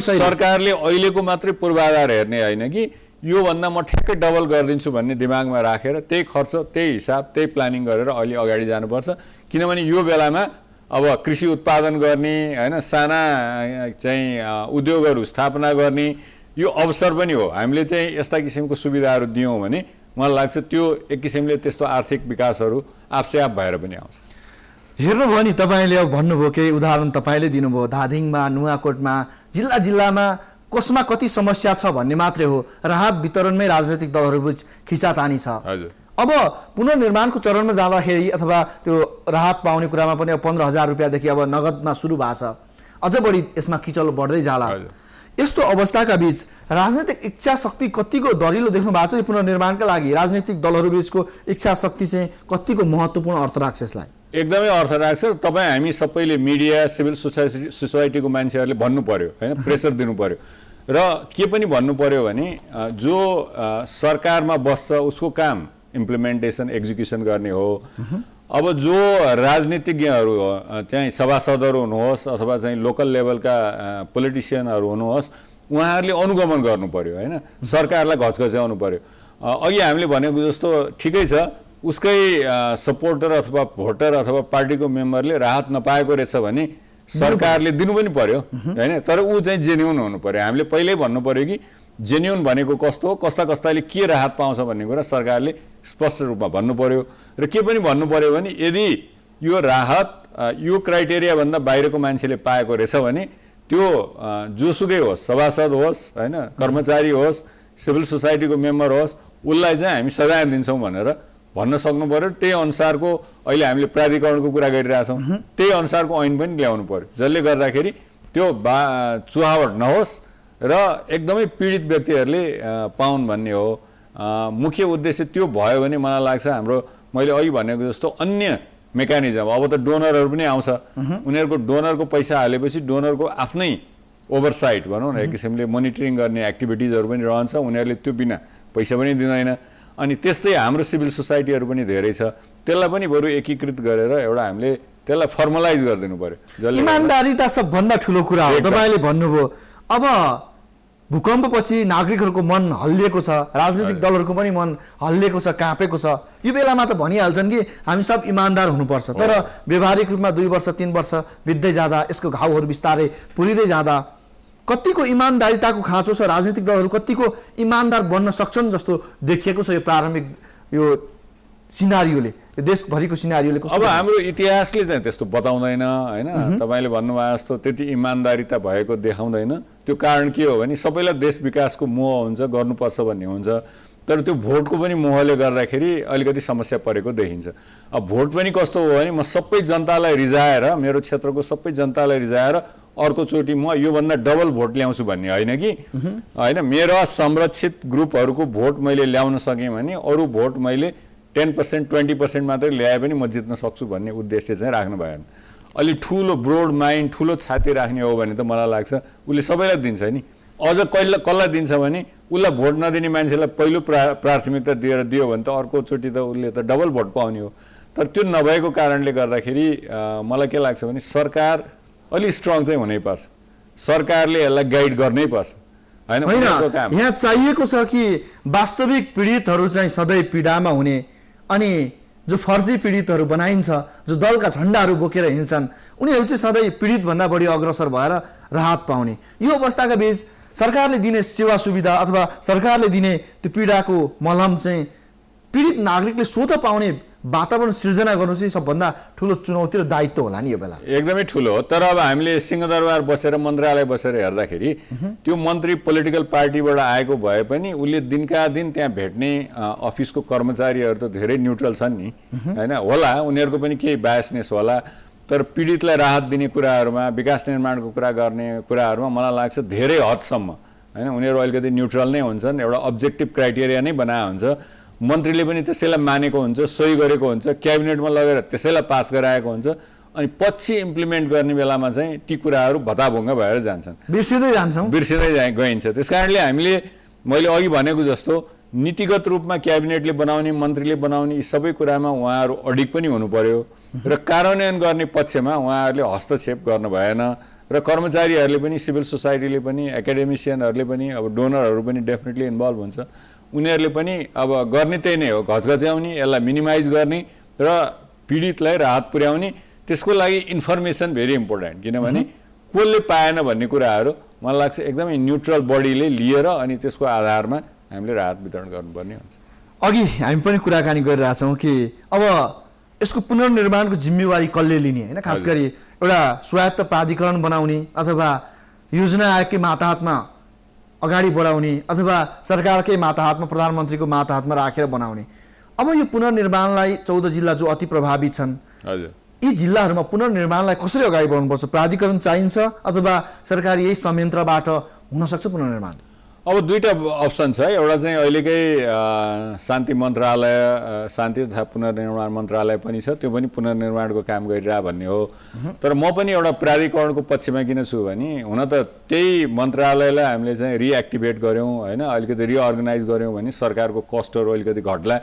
सरकारले अहिलेको मात्रै पूर्वाधार हेर्ने होइन कि योभन्दा म ठ्याक्कै डबल गरिदिन्छु भन्ने दिमागमा राखेर त्यही खर्च त्यही हिसाब त्यही प्लानिङ गरेर अहिले अगाडि जानुपर्छ। किनभने यो बेलामा अब कृषि उत्पादन गर्ने होइन, साना चाहिँ उद्योगहरू स्थापना गर्ने यो अवसर पनि हो। हामीले चाहिँ यस्ता किसिमको सुविधाहरू दियौँ भने मलाई लाग्छ त्यो एक किसिमले त्यस्तो आर्थिक विकासहरू आफसे आप भएर पनि आउँछ। हेर्नुभयो नि तपाईँले, अब भन्नुभयो केही उदाहरण तपाईँले दिनुभयो, धादिङमा, नुवाकोटमा, जिल्ला जिल्लामा कसमा कति समस्या छ भन्ने मात्रै हो, राहत वितरणमै राजनैतिक दलहरूबीच खिचातानी छ। हजुर, अब पुनर्निर्माणको चरणमा जाँदाखेरि अथवा त्यो राहत पाउने कुरामा पनि अब 15,000 रुपियाँदेखि अब नगदमा सुरु भएको छ, अझ बढी यसमा किचलो बढ्दै जाला। यस्तो अवस्थाका बीच राजनैतिक इच्छा शक्ति कतिको दरिलो देख्नु भएको छ यो पुनर्निर्माणका लागि? राजनैतिक दलहरू बीचको इच्छा शक्ति चाहिँ कतिको महत्त्वपूर्ण अर्थ राख्छ यसलाई? एकदमै अर्थ राख्छ। तपाईँ हामी सबैले, मिडिया, सिभिल सोसाइटीको मान्छेहरूले भन्नु पर्यो होइन, प्रेसर दिनु पर्यो र के पनि भन्नु पर्यो भने जो सरकारमा बस्छ उसको काम इम्प्लिमेन्टेसन एक्जिक्युसन गर्ने हो। अब जो राजनीतिज्ञहरू चाहिँ सभासदहरू हुनुहोस् अथवा चाहिँ लोकल लेभलका पोलिटिसियनहरू हुनुहोस्, उहाँहरूले अनुगमन गर्नु पर्यो होइन, सरकारलाई घचघच्याउनु पर्यो। अघि हामीले भनेको जस्तो ठिकै छ, उसकै सपोर्टर अथवा भोटर अथवा पार्टीको मेम्बरले राहत नपाएको रहेछ भने सरकारले दिनु पनि पर्यो होइन, तर ऊ चाहिँ जेन्युन हुनु पर्यो। हामीले पहिल्यै भन्नु पर्यो कि जेन्युन भनेको कस्तो हो, कस्ताले के राहत पाउँछ भन्ने कुरा सरकारले स्पष्ट रूपमा भन्नु पर्यो। र के पनि भन्नु पर्यो भने यदि यो राहत यो क्राइटेरियाभन्दा बाहिरको मान्छेले पाएको रहेछ भने त्यो जोसुकै होस्, सभासद होस् होइन, कर्मचारी होस्, सिभिल सोसाइटीको मेम्बर होस्, उसलाई चाहिँ हामी सजाय दिन्छौँ भनेर भन्न सक्नु पर्यो। त्यही अनुसारको अहिले हामीले प्राधिकरणको कुरा गरिरहेछौँ, त्यही अनुसारको ऐन पनि ल्याउनु पर्यो जसले गर्दाखेरि त्यो चुहावट नहोस् र एकदमै पीडित व्यक्तिहरूले पाउन् भन्ने हो मुख्य उद्देश्य। त्यो भयो भने मलाई लाग्छ हाम्रो, मैले अघि भनेको जस्तो अन्य मेकानिजम, अब त डोनरहरू पनि आउँछ, उनीहरूको डोनरको पैसा हालेपछि डोनरको आफ्नै ओभरसाइट भनौँ न, एक किसिमले मोनिटरिङ गर्ने एक्टिभिटिजहरू पनि रहन्छ, उनीहरूले त्यो बिना पैसा पनि दिँदैन। अनि त्यस्तै हाम्रो सिभिल सोसाइटीहरू पनि धेरै छ, त्यसलाई पनि बरु एकीकृत गरेर एउटा हामीले त्यसलाई फर्मलाइज गरिदिनु पर्यो। इमानदारिता सबभन्दा ठुलो कुरा हो। तपाईँले भन्नुभयो अब भूकम्पपछि नागरिकहरूको मन हल्लिएको छ, राजनीतिक दलहरूको पनि मन हल्लिएको छ, काँपेको छ। यो बेलामा त भनिहाल्छन् कि हामी सब इमान्दार हुनुपर्छ, तर व्यवहारिक रूपमा 2 वर्ष 3 वर्ष बित्दै जाँदा यसको घाउहरू बिस्तारै पुरिँदै जाँदा कतिको इमान्दारिताको खाँचो छ, राजनीतिक दलहरू कतिको इमान्दार बन्न सक्छन् जस्तो देखिएको छ यो प्रारम्भिक यो सिनारियोले, देशभरिको सिनारियोले। अब हाम्रो इतिहासले चाहिँ त्यस्तो बताउँदैन होइन, तपाईँले भन्नुभयो जस्तो त्यति इमान्दारिता भएको देखाउँदैन। त्यो कारण के हो भने सबैलाई देश विकासको मोह हुन्छ, गर्नुपर्छ भन्ने हुन्छ, तर त्यो भोटको पनि मोहले गर्दाखेरि अलिकति समस्या परेको देखिन्छ। अब भोट पनि कस्तो हो भने म सबै जनतालाई रिझाएर, मेरो क्षेत्रको सबै जनतालाई रिझाएर अर्कोचोटि म योभन्दा डबल भोट ल्याउँछु भन्ने होइन कि होइन, मेरो संरक्षित ग्रुपहरूको भोट मैले ल्याउन सकेँ भने अरू भोट मैले 10% 20% मात्रै ल्याए पनि म जित्न सक्छु भन्ने उद्देश्य चाहिँ राख्नु भएन। अलि ठुलो ब्रोड माइन्ड, ठुलो छाती राख्ने हो भने त मलाई लाग्छ उसले सबैलाई दिन्छ नि। अझ कसलाई दिन्छ भने उसलाई भोट नदिने मान्छेलाई पहिलो प्राथमिकता दियो भने त अर्कोचोटि त उसले त डबल भोट पाउने हो। तर त्यो नभएको कारणले गर्दाखेरि मलाई के लाग्छ भने सरकार अलि स्ट्रङ चाहिँ हुनैपर्छ, सरकारले यसलाई गाइड गर्नै पर्छ होइन। यहाँ चाहिएको छ कि वास्तविक पीडितहरू चाहिँ सधैँ पीडामा हुने, अनि जो फर्जी पीडितहरू बनाइन्छ, जो दलका झन्डाहरू बोकेर हिँड्छन्, उनीहरू चाहिँ सधैँ पीडितभन्दा बढी अग्रसर भएर राहत पाउने। यो अवस्थाका बीच सरकारले दिने सेवा सुविधा अथवा सरकारले दिने त्यो पीडाको मलहम चाहिँ पीडित नागरिकले स्वतः पाउने वातावरण सृजना गर्नु चाहिँ सबभन्दा ठुलो चुनौती र दायित्व होला नि यो बेला। एकदमै ठुलो हो। तर अब हामीले सिंहदरबार बसेर मन्त्रालय बसेर हेर्दाखेरि त्यो मन्त्री पोलिटिकल पार्टीबाट आएको भए पनि उसले दिनका दिन त्यहाँ भेट्ने अफिसको कर्मचारीहरू त धेरै न्युट्रल छन् नि होइन, होला उनीहरूको पनि केही बायसनेस होला, तर पीडितलाई राहत दिने कुराहरूमा, विकास निर्माणको कुरा गर्ने कुराहरूमा मलाई लाग्छ धेरै हदसम्म होइन उनीहरू अलिकति न्युट्रल नै हुन्छन्, एउटा अब्जेक्टिभ क्राइटेरिया नै बनाए हुन्छ। मन्त्रीले पनि त्यसैलाई मानेको हुन्छ, सही गरेको हुन्छ, क्याबिनेटमा लगेर त्यसैलाई पास गराएको हुन्छ, अनि पछि इम्प्लिमेन्ट गर्ने बेलामा चाहिँ ती कुराहरू भताभुङ्ग भएर जान्छन्, बिर्सिँदै गइन्छ। त्यसकारणले हामीले मैले अघि भनेको जस्तो नीतिगत रूपमा क्याबिनेटले बनाउने, मन्त्रीले बनाउने यी सबै कुरामा उहाँहरू अडिग पनि हुनु पर्यो र कार्यान्वयन गर्ने पक्षमा उहाँहरूले हस्तक्षेप गर्नु भएन र कर्मचारीहरूले पनि, सिभिल सोसाइटीले पनि, एकाडेमिसियनहरूले पनि, अब डोनरहरू पनि डेफिनेटली इन्भल्भ हुन्छ, उनीहरूले पनि अब गर्ने त्यही नै हो, घचघच्याउने, यसलाई मिनिमाइज गर्ने र पीडितलाई राहत पुर्याउने। त्यसको लागि इन्फर्मेसन भेरी इम्पोर्टेन्ट, किनभने कसले पाएन भन्ने कुराहरू मलाई लाग्छ एकदमै न्युट्रल बडीले लिएर अनि त्यसको आधारमा हामीले राहत वितरण गर्नुपर्ने हुन्छ। अघि हामी पनि कुराकानी गरिरहेछौँ कि अब यसको पुनर्निर्माणको जिम्मेवारी कसले लिने होइन, खास गरी एउटा स्वायत्त प्राधिकरण बनाउने अथवा योजना आयोगकै माताहतमा अगाडि बढाउने अथवा सरकारकै माताहतमा, प्रधानमन्त्रीको माताहतमा राखेर बनाउने। अब यो पुनर्निर्माणलाई 14 जिल्ला जो अति प्रभावित छन्, यी जिल्लाहरूमा पुनर्निर्माणलाई कसरी अगाडि बढाउनुपर्छ? प्राधिकरण चाहिन्छ अथवा सरकारी यही संयन्त्रबाट हुनसक्छ पुनर्निर्माण? अब दुईटा अप्सन छ। एउटा चाहिँ अहिलेकै शान्ति मन्त्रालय, शान्ति तथा पुनर्निर्माण मन्त्रालय पनि छ, त्यो पनि पुनर्निर्माणको काम गरिरह भन्ने हो। तर म पनि एउटा प्राधिकरणको पक्षमा किन छु भने हुन त त्यही मन्त्रालयलाई हामीले चाहिँ रिएक्टिभेट गऱ्यौँ होइन, अलिकति रिअर्गनाइज गऱ्यौँ भने सरकारको कस्टहरू अलिकति घट्ला,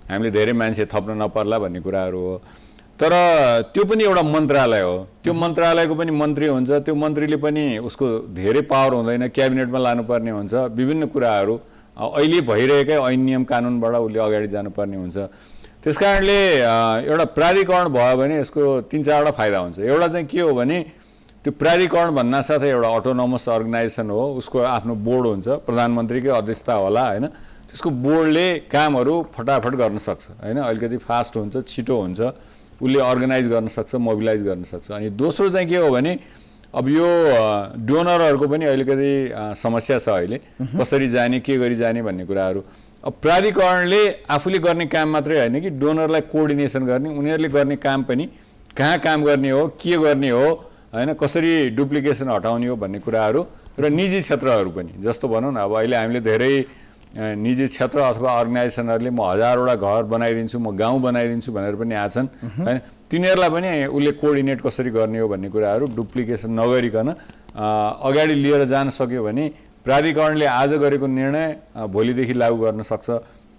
हामीले धेरै मान्छे थप्न नपर्ला भन्ने कुराहरू हो। तर त्यो पनि एउटा मन्त्रालय हो, त्यो मन्त्रालयको पनि मन्त्री हुन्छ, त्यो मन्त्रीले पनि उसको धेरै पावर हुँदैन, क्याबिनेटमा लानुपर्ने हुन्छ, विभिन्न कुराहरू अहिले भइरहेकै ऐन नियम कानुनबाट उसले अगाडि जानुपर्ने हुन्छ। त्यसकारणले एउटा प्राधिकरण भयो भने यसको 3-4वटा फाइदा हुन्छ। एउटा चाहिँ के हो भने त्यो प्राधिकरण भन्नासाथै एउटा अटोनोमस अर्गनाइजेसन हो, उसको आफ्नो बोर्ड हुन्छ, प्रधानमन्त्रीकै अध्यक्षता होला होइन, त्यसको बोर्डले कामहरू फटाफट गर्न सक्छ होइन, अलिकति फास्ट हुन्छ, छिटो हुन्छ, उसले अर्गनाइज गर्न सक्छ, मोबिलाइज गर्न सक्छ। अनि दोस्रो चाहिँ के हो भने अब यो डोनरहरूको पनि अलिकति समस्या छ अहिले, कसरी जाने, के गरी जाने भन्ने कुराहरू। अब प्राधिकरणले आफूले गर्ने काम मात्रै होइन कि डोनरलाई कोअर्डिनेसन गर्ने, उनीहरूले गर्ने काम पनि कहाँ काम गर्ने हो, के गर्ने हो होइन, कसरी डुप्लिकेसन हटाउने हो भन्ने कुराहरू र निजी क्षेत्रहरू पनि, जस्तो भनौँ न अब अहिले हामीले धेरै निजी क्षेत्र अथवा अर्गनाइजेसनहरूले म 1000वटा घर बनाइदिन्छु, म गाउँ बनाइदिन्छु भनेर पनि आछन् होइन, तिनीहरूलाई पनि उसले कोअर्डिनेट कसरी गर्ने हो भन्ने कुराहरू डुप्लिकेसन नगरिकन अगाडि लिएर जान सक्यो भने प्राधिकरणले आज गरेको निर्णय भोलिदेखि लागू गर्न सक्छ।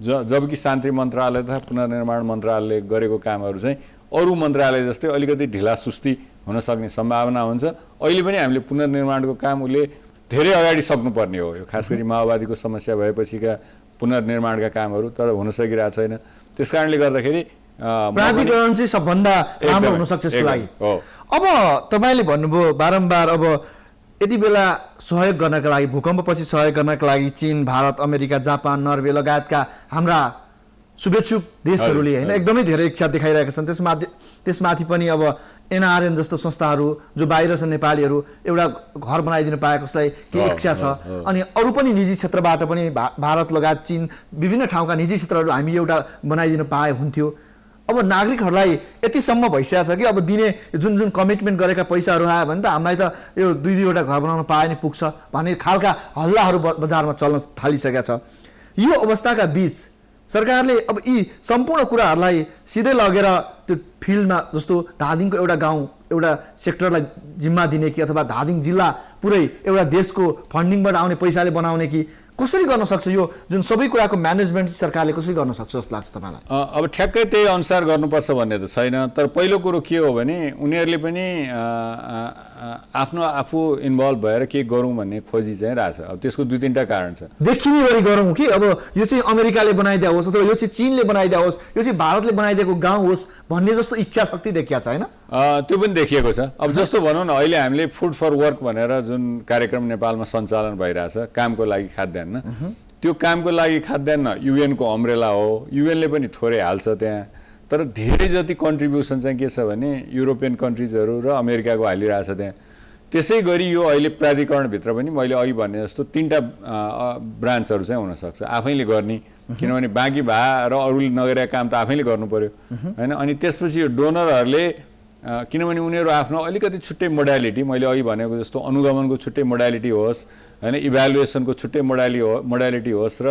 जबकि शान्ति मन्त्रालय तथा पुनर्निर्माण मन्त्रालयले गरेको कामहरू चाहिँ अरू मन्त्रालय जस्तै अलिकति ढिला सुस्ती हुन सक्ने सम्भावना हुन्छ। अहिले पनि हामीले पुनर्निर्माणको काम उसले धेरै अगाडि सक्नुपर्ने हो, यो खास गरी माओवादीको समस्या भएपछिका पुनर्निर्माणका कामहरू, तर हुन सकिरहेको छैन। त्यस कारणले गर्दाखेरि प्राधिकरण चाहिँ सबभन्दा राम्रो हुनसक्छ यसको लागि। अब तपाईँले भन्नुभयो बारम्बार, अब यति बेला सहयोग गर्नका लागि, भूकम्पपछि सहयोग गर्नका लागि चीन, भारत, अमेरिका, जापान, नर्वे लगायतका हाम्रा शुभेच्छुक देशहरूले होइन एकदमै धेरै इच्छा देखाइरहेका छन्। त्यसमाथि पनि अब एनआरएन जस्तो संस्थाहरू जो बाहिर छन्, नेपालीहरू एउटा घर बनाइदिनु पाएकोलाई के इच्छा छ। अनि अरू पनि निजी क्षेत्रबाट पनि भारत लगायत चीन विभिन्न ठाउँका निजी क्षेत्रहरू हामी एउटा बनाइदिनु पाए हुन्थ्यो। अब नागरिकहरूलाई यतिसम्म भइसकेको छ कि अब दिने जुन जुन कमिटमेन्ट गरेका पैसाहरू आयो भने त हामीलाई त यो 2-2वटा घर बनाउन पाए नि पुग्छ भन्ने खालका हल्लाहरू बजारमा चल्न थालिसकेका छ। यो अवस्थाका बीच सरकारले अब यी सम्पूर्ण कुराहरूलाई सिधै लगेर त्यो फिल्डमा, जस्तो धादिङको एउटा गाउँ एउटा सेक्टरलाई जिम्मा दिने कि अथवा धादिङ जिल्ला पुरै एउटा देशको फन्डिङबाट आउने पैसाले बनाउने कि कसरी गर्न सक्छ? यो जुन सबै कुराको म्यानेजमेन्ट सरकारले कसरी गर्न सक्छ जस्तो लाग्छ तपाईँलाई? अब ठ्याक्कै त्यही अनुसार गर्नुपर्छ भन्ने त छैन। तर पहिलो कुरो के हो भने उनीहरूले पनि आफ्नो आफू इन्भल्भ भएर के गरौँ भन्ने खोजी चाहिँ रहेछ। अब त्यसको 2-3टा कारण छ। देखिने गरी गरौँ कि अब यो चाहिँ अमेरिकाले बनाइदिया होस् अथवा यो चाहिँ चीनले बनाइदिया होस्, यो चाहिँ भारतले बनाइदिएको गाउँ होस् भन्ने जस्तो इच्छा शक्ति देखिया छ होइन? त्यो पनि देखिएको छ। अब जस्तो भनौँ न अहिले हामीले फुड फर वर्क भनेर जुन कार्यक्रम नेपालमा सञ्चालन भइरहेछ कामको लागि खाद्यान्न, त्यो कामको लागि खाद्यान्न युएनको अम्ब्रेला हो, युएनले पनि थोरै हाल्छ त्यहाँ, तर धेरै जति कन्ट्रिब्युसन चाहिँ के छ भने युरोपियन कन्ट्रिजहरू र अमेरिकाको हालिरहेछ त्यहाँ। त्यसै गरी यो अहिले प्राधिकरणभित्र पनि मैले अघि भने जस्तो 3टा ब्रान्चहरू चाहिँ हुनसक्छ आफैले गर्ने, किनभने बाँकी भए र अरूले नगरेका काम त आफैले गर्नु पर्यो होइन। अनि त्यसपछि यो डोनरहरूले, किनभने उनीहरू आफ्नो अलिकति छुट्टै मोडालिटी, मैले अघि भनेको जस्तो अनुगमनको छुट्टै मोडालिटी होस् होइन, इभ्यालुएसनको छुट्टै मोडालिटी होस् र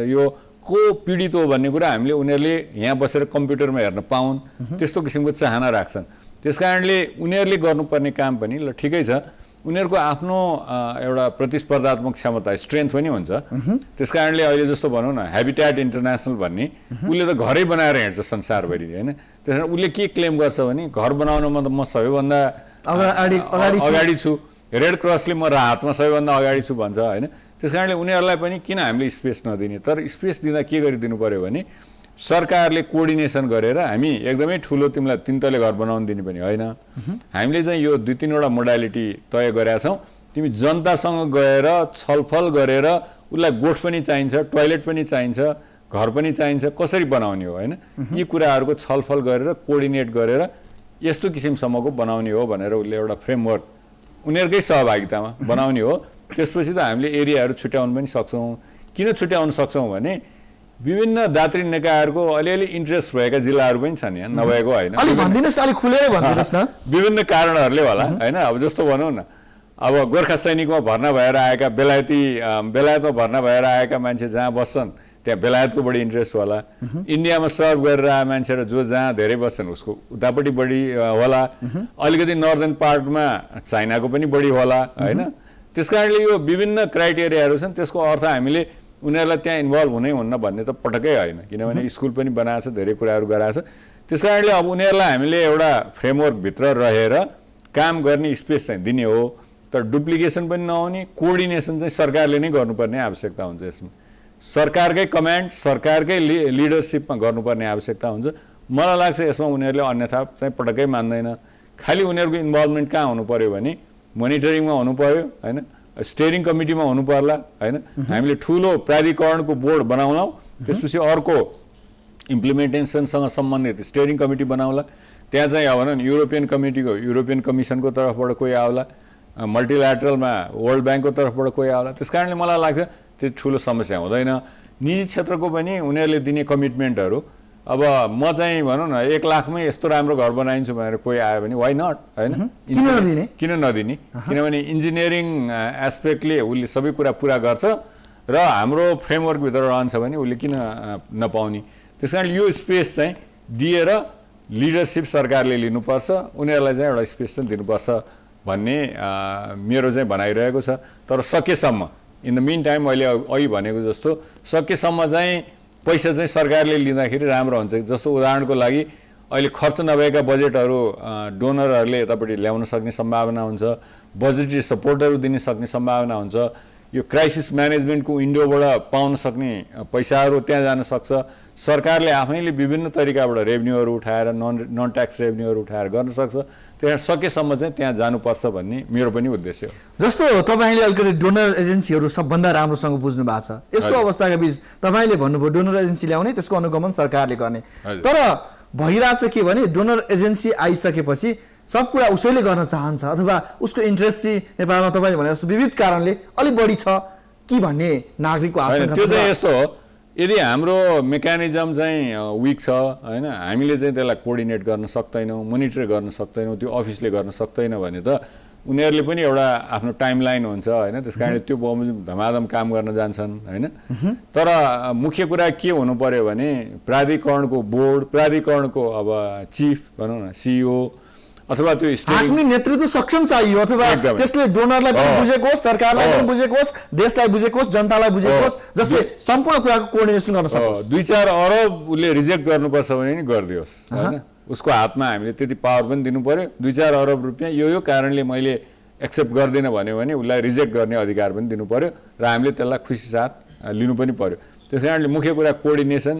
यो को पीडित हो भन्ने कुरा हामीले उनीहरूले यहाँ बसेर कम्प्युटरमा हेर्न पाउन् त्यस्तो किसिमको चाहना राख्छन्। त्यसकारणले उनीहरूले गर्नुपर्ने काम पनि ल ठिकै छ, उनीहरूको आफ्नो एउटा प्रतिस्पर्धात्मक क्षमता स्ट्रेन्थ पनि हुन्छ। त्यसकारणले अहिले जस्तो भनौँ न ह्याबिट्याट इन्टरनेसनल भन्ने उसले त घरै बनाएर हिँड्छ संसारभरि होइन। त्यस कारण उसले के क्लेम गर्छ भने घर बनाउनमा त म सबैभन्दा अगाडि छु, रेड क्रसले म राहतमा सबैभन्दा अगाडि छु भन्छ होइन। त्यस कारणले उनीहरूलाई पनि किन हामीले स्पेस नदिने, तर स्पेस दिँदा के गरिदिनु पर्यो भने सरकारले कोअर्डिनेसन गरेर हामी एकदमै ठुलो तिमीलाई 3 तले घर बनाउन दिने पनि होइन, हामीले चाहिँ यो 2-3 वटा मोडालिटी तय गरेका छौँ, तिमी जनतासँग गएर छलफल गरेर उसलाई गोठ पनि चाहिन्छ, टोयलेट पनि चाहिन्छ, घर पनि चाहिन्छ, कसरी बनाउने हो होइन, यी कुराहरूको छलफल गरेर कोअर्डिनेट गरेर यस्तो किसिमसम्मको बनाउने हो भनेर उसले एउटा फ्रेमवर्क उनीहरूकै सहभागितामा बनाउने हो। त्यसपछि त हामीले एरियाहरू छुट्याउन पनि सक्छौँ। किन छुट्याउन सक्छौँ भने विभिन्न दात्री निकायहरूको अलिअलि इन्ट्रेस्ट भएका जिल्लाहरू पनि छन् यहाँ, नभएको होइन। विभिन्न कारणहरूले होला होइन। अब जस्तो भनौँ न अब गोर्खा सैनिकमा भर्ना भएर आएका बेलायतमा भर्ना भएर आएका मान्छे जहाँ बस्छन् त्यहाँ बेलायतको बढी इन्ट्रेस्ट होला, इन्डियामा सर्भ गरेर आए मान्छेहरू जो जहाँ धेरै बस्छन् उसको उतापट्टि बढी होला, अलिकति नर्दर्न पार्टमा चाइनाको पनि बढी होला होइन। त्यसकारणले यो विभिन्न क्राइटेरियाहरू छन्, त्यसको अर्थ हामीले उनीहरूलाई त्यहाँ इन्भल्भ हुनै हुन्न भन्ने त पटक्कै होइन, किनभने स्कुल पनि बनाएको छ, धेरै कुराहरू गराएको छ। त्यसकारणले अब उनीहरूलाई हामीले एउटा फ्रेमवर्कभित्र रहेर काम गर्ने स्पेस चाहिँ दिने हो, तर डुप्लिकेसन पनि नहुने, कोअर्डिनेसन चाहिँ सरकारले नै गर्नुपर्ने आवश्यकता हुन्छ। यसमा सरकारकै कमान्ड सरकारकै लिडरसिपमा गर्नुपर्ने आवश्यकता हुन्छ। मलाई लाग्छ यसमा उनीहरूले अन्यथा चाहिँ पटक्कै मान्दैन। खालि उनीहरूको इन्भल्भमेन्ट कहाँ हुनु पर्यो भने मोनिटरिङमा हुनु पर्यो होइन, स्टेयरिङ कमिटीमा हुनु पर्ला होइन। हामीले ठुलो प्राधिकरणको बोर्ड बनाउला, त्यसपछि अर्को इम्प्लिमेन्टेसनसँग सम्बन्धित स्टेयरिङ कमिटी बनाउला, त्यहाँ चाहिँ अब भनौँ युरोपियन कमिसनको तर्फबाट कोही आउला, मल्टिल्याटरलमा वर्ल्ड ब्याङ्कको तर्फबाट कोही आउला। त्यस कारणले मलाई लाग्छ त्यो ठुलो समस्या हुँदैन। निजी क्षेत्रको पनि उनीहरूले दिने कमिटमेन्टहरू, अब म चाहिँ भनौँ न 1 लाखमै यस्तो राम्रो घर बनाइन्छु भनेर कोही आयो भने वाइ नट होइन, किन नदिने, किनभने इन्जिनियरिङ एस्पेक्टले उसले सबै कुरा पुरा गर्छ र हाम्रो फ्रेमवर्कभित्र रहन्छ भने उसले किन नपाउने। त्यस कारण यो स्पेस चाहिँ दिएर लिडरसिप सरकारले लिनुपर्छ, उनीहरूलाई चाहिँ एउटा स्पेस चाहिँ दिनुपर्छ भन्ने मेरो चाहिँ भनाइरहेको छ। तर सकेसम्म इन द मिन टाइम अहिले अघि भनेको जस्तो सकेसम्म चाहिँ पैसा चाहिँ सरकारले लिँदाखेरि राम्रो हुन्छ। जस्तो उदाहरणको लागि अहिले खर्च नभएका बजेटहरू डोनरहरूले यतापट्टि ल्याउन सक्ने सम्भावना हुन्छ, बजेटरी सपोर्टहरू दिन सक्ने सम्भावना हुन्छ, यो क्राइसिस म्यानेजमेन्टको विन्डोबाट पाउन सक्ने पैसाहरू त्यहाँ जान सक्छ। सरकारले आफैले विभिन्न तरिकाबाट रेभेन्यूहरू उठाएर नन ट्याक्स रेभेन्यूहरू उठाएर गर्न सक्छ। त्यहाँ सकेसम्म चाहिँ त्यहाँ जानुपर्छ भन्ने मेरो पनि उद्देश्य हो। जस्तो तपाईँले अलिकति डोनर एजेन्सीहरू सबभन्दा राम्रोसँग बुझ्नु भएको छ, यस्तो अवस्थाका बीच तपाईँले भन्नुभयो डोनर एजेन्सी ल्याउने, त्यसको अनुगमन सरकारले गर्ने, तर भइरहेछ के भने डोनर एजेन्सी आइसकेपछि सब कुरा उसैले गर्न चाहन्छ अथवा उसको इन्ट्रेस्ट चाहिँ नेपालमा तपाईँले भने जस्तो विविध कारणले अलिक बढी छ कि भन्ने नागरिकको आशंका छ। त्यो चाहिँ यस्तो हो, यदि हाम्रो मेकानिजम चाहिँ विक छ होइन, हामीले चाहिँ त्यसलाई कोअर्डिनेट गर्न सक्दैनौँ, मोनिटर गर्न सक्दैनौँ, त्यो अफिसले गर्न सक्दैन भने त उनीहरूले पनि एउटा आफ्नो टाइमलाइन हुन्छ होइन। त्यस कारणले त्यो धमाधम काम गर्न जान्छन् होइन। तर मुख्य कुरा के हुनु पर्यो भने प्राधिकरणको बोर्ड, प्राधिकरणको अब चिफ भनौँ न सिइओ अथवा त्यो आफ्नो नेतृत्व सक्षम चाहियो, अथवा त्यसले डोनरलाई पनि बुझेको होस्, सरकारलाई पनि बुझेको होस्, देशलाई बुझेको होस्, जनतालाई बुझेको होस्, जसले सम्पूर्ण कुराको कोअर्डिनेसन गर्न सकोस्। 2-4 अरब उसले रिजेक्ट गर्नुपर्छ भने नि गरिदियोस् होइन, उसको हातमा हामीले त्यति पावर पनि दिनु पर्यो। 2-4 अरब रुपियाँ यो कारणले मैले एक्सेप्ट गर्दिनँ भन्यो भने उसलाई रिजेक्ट गर्ने अधिकार पनि दिनु पर्यो र हामीले त्यसलाई खुसी साथ लिनु पनि पर्यो। त्यस कारणले मुख्य कुरा कोअर्डिनेसन,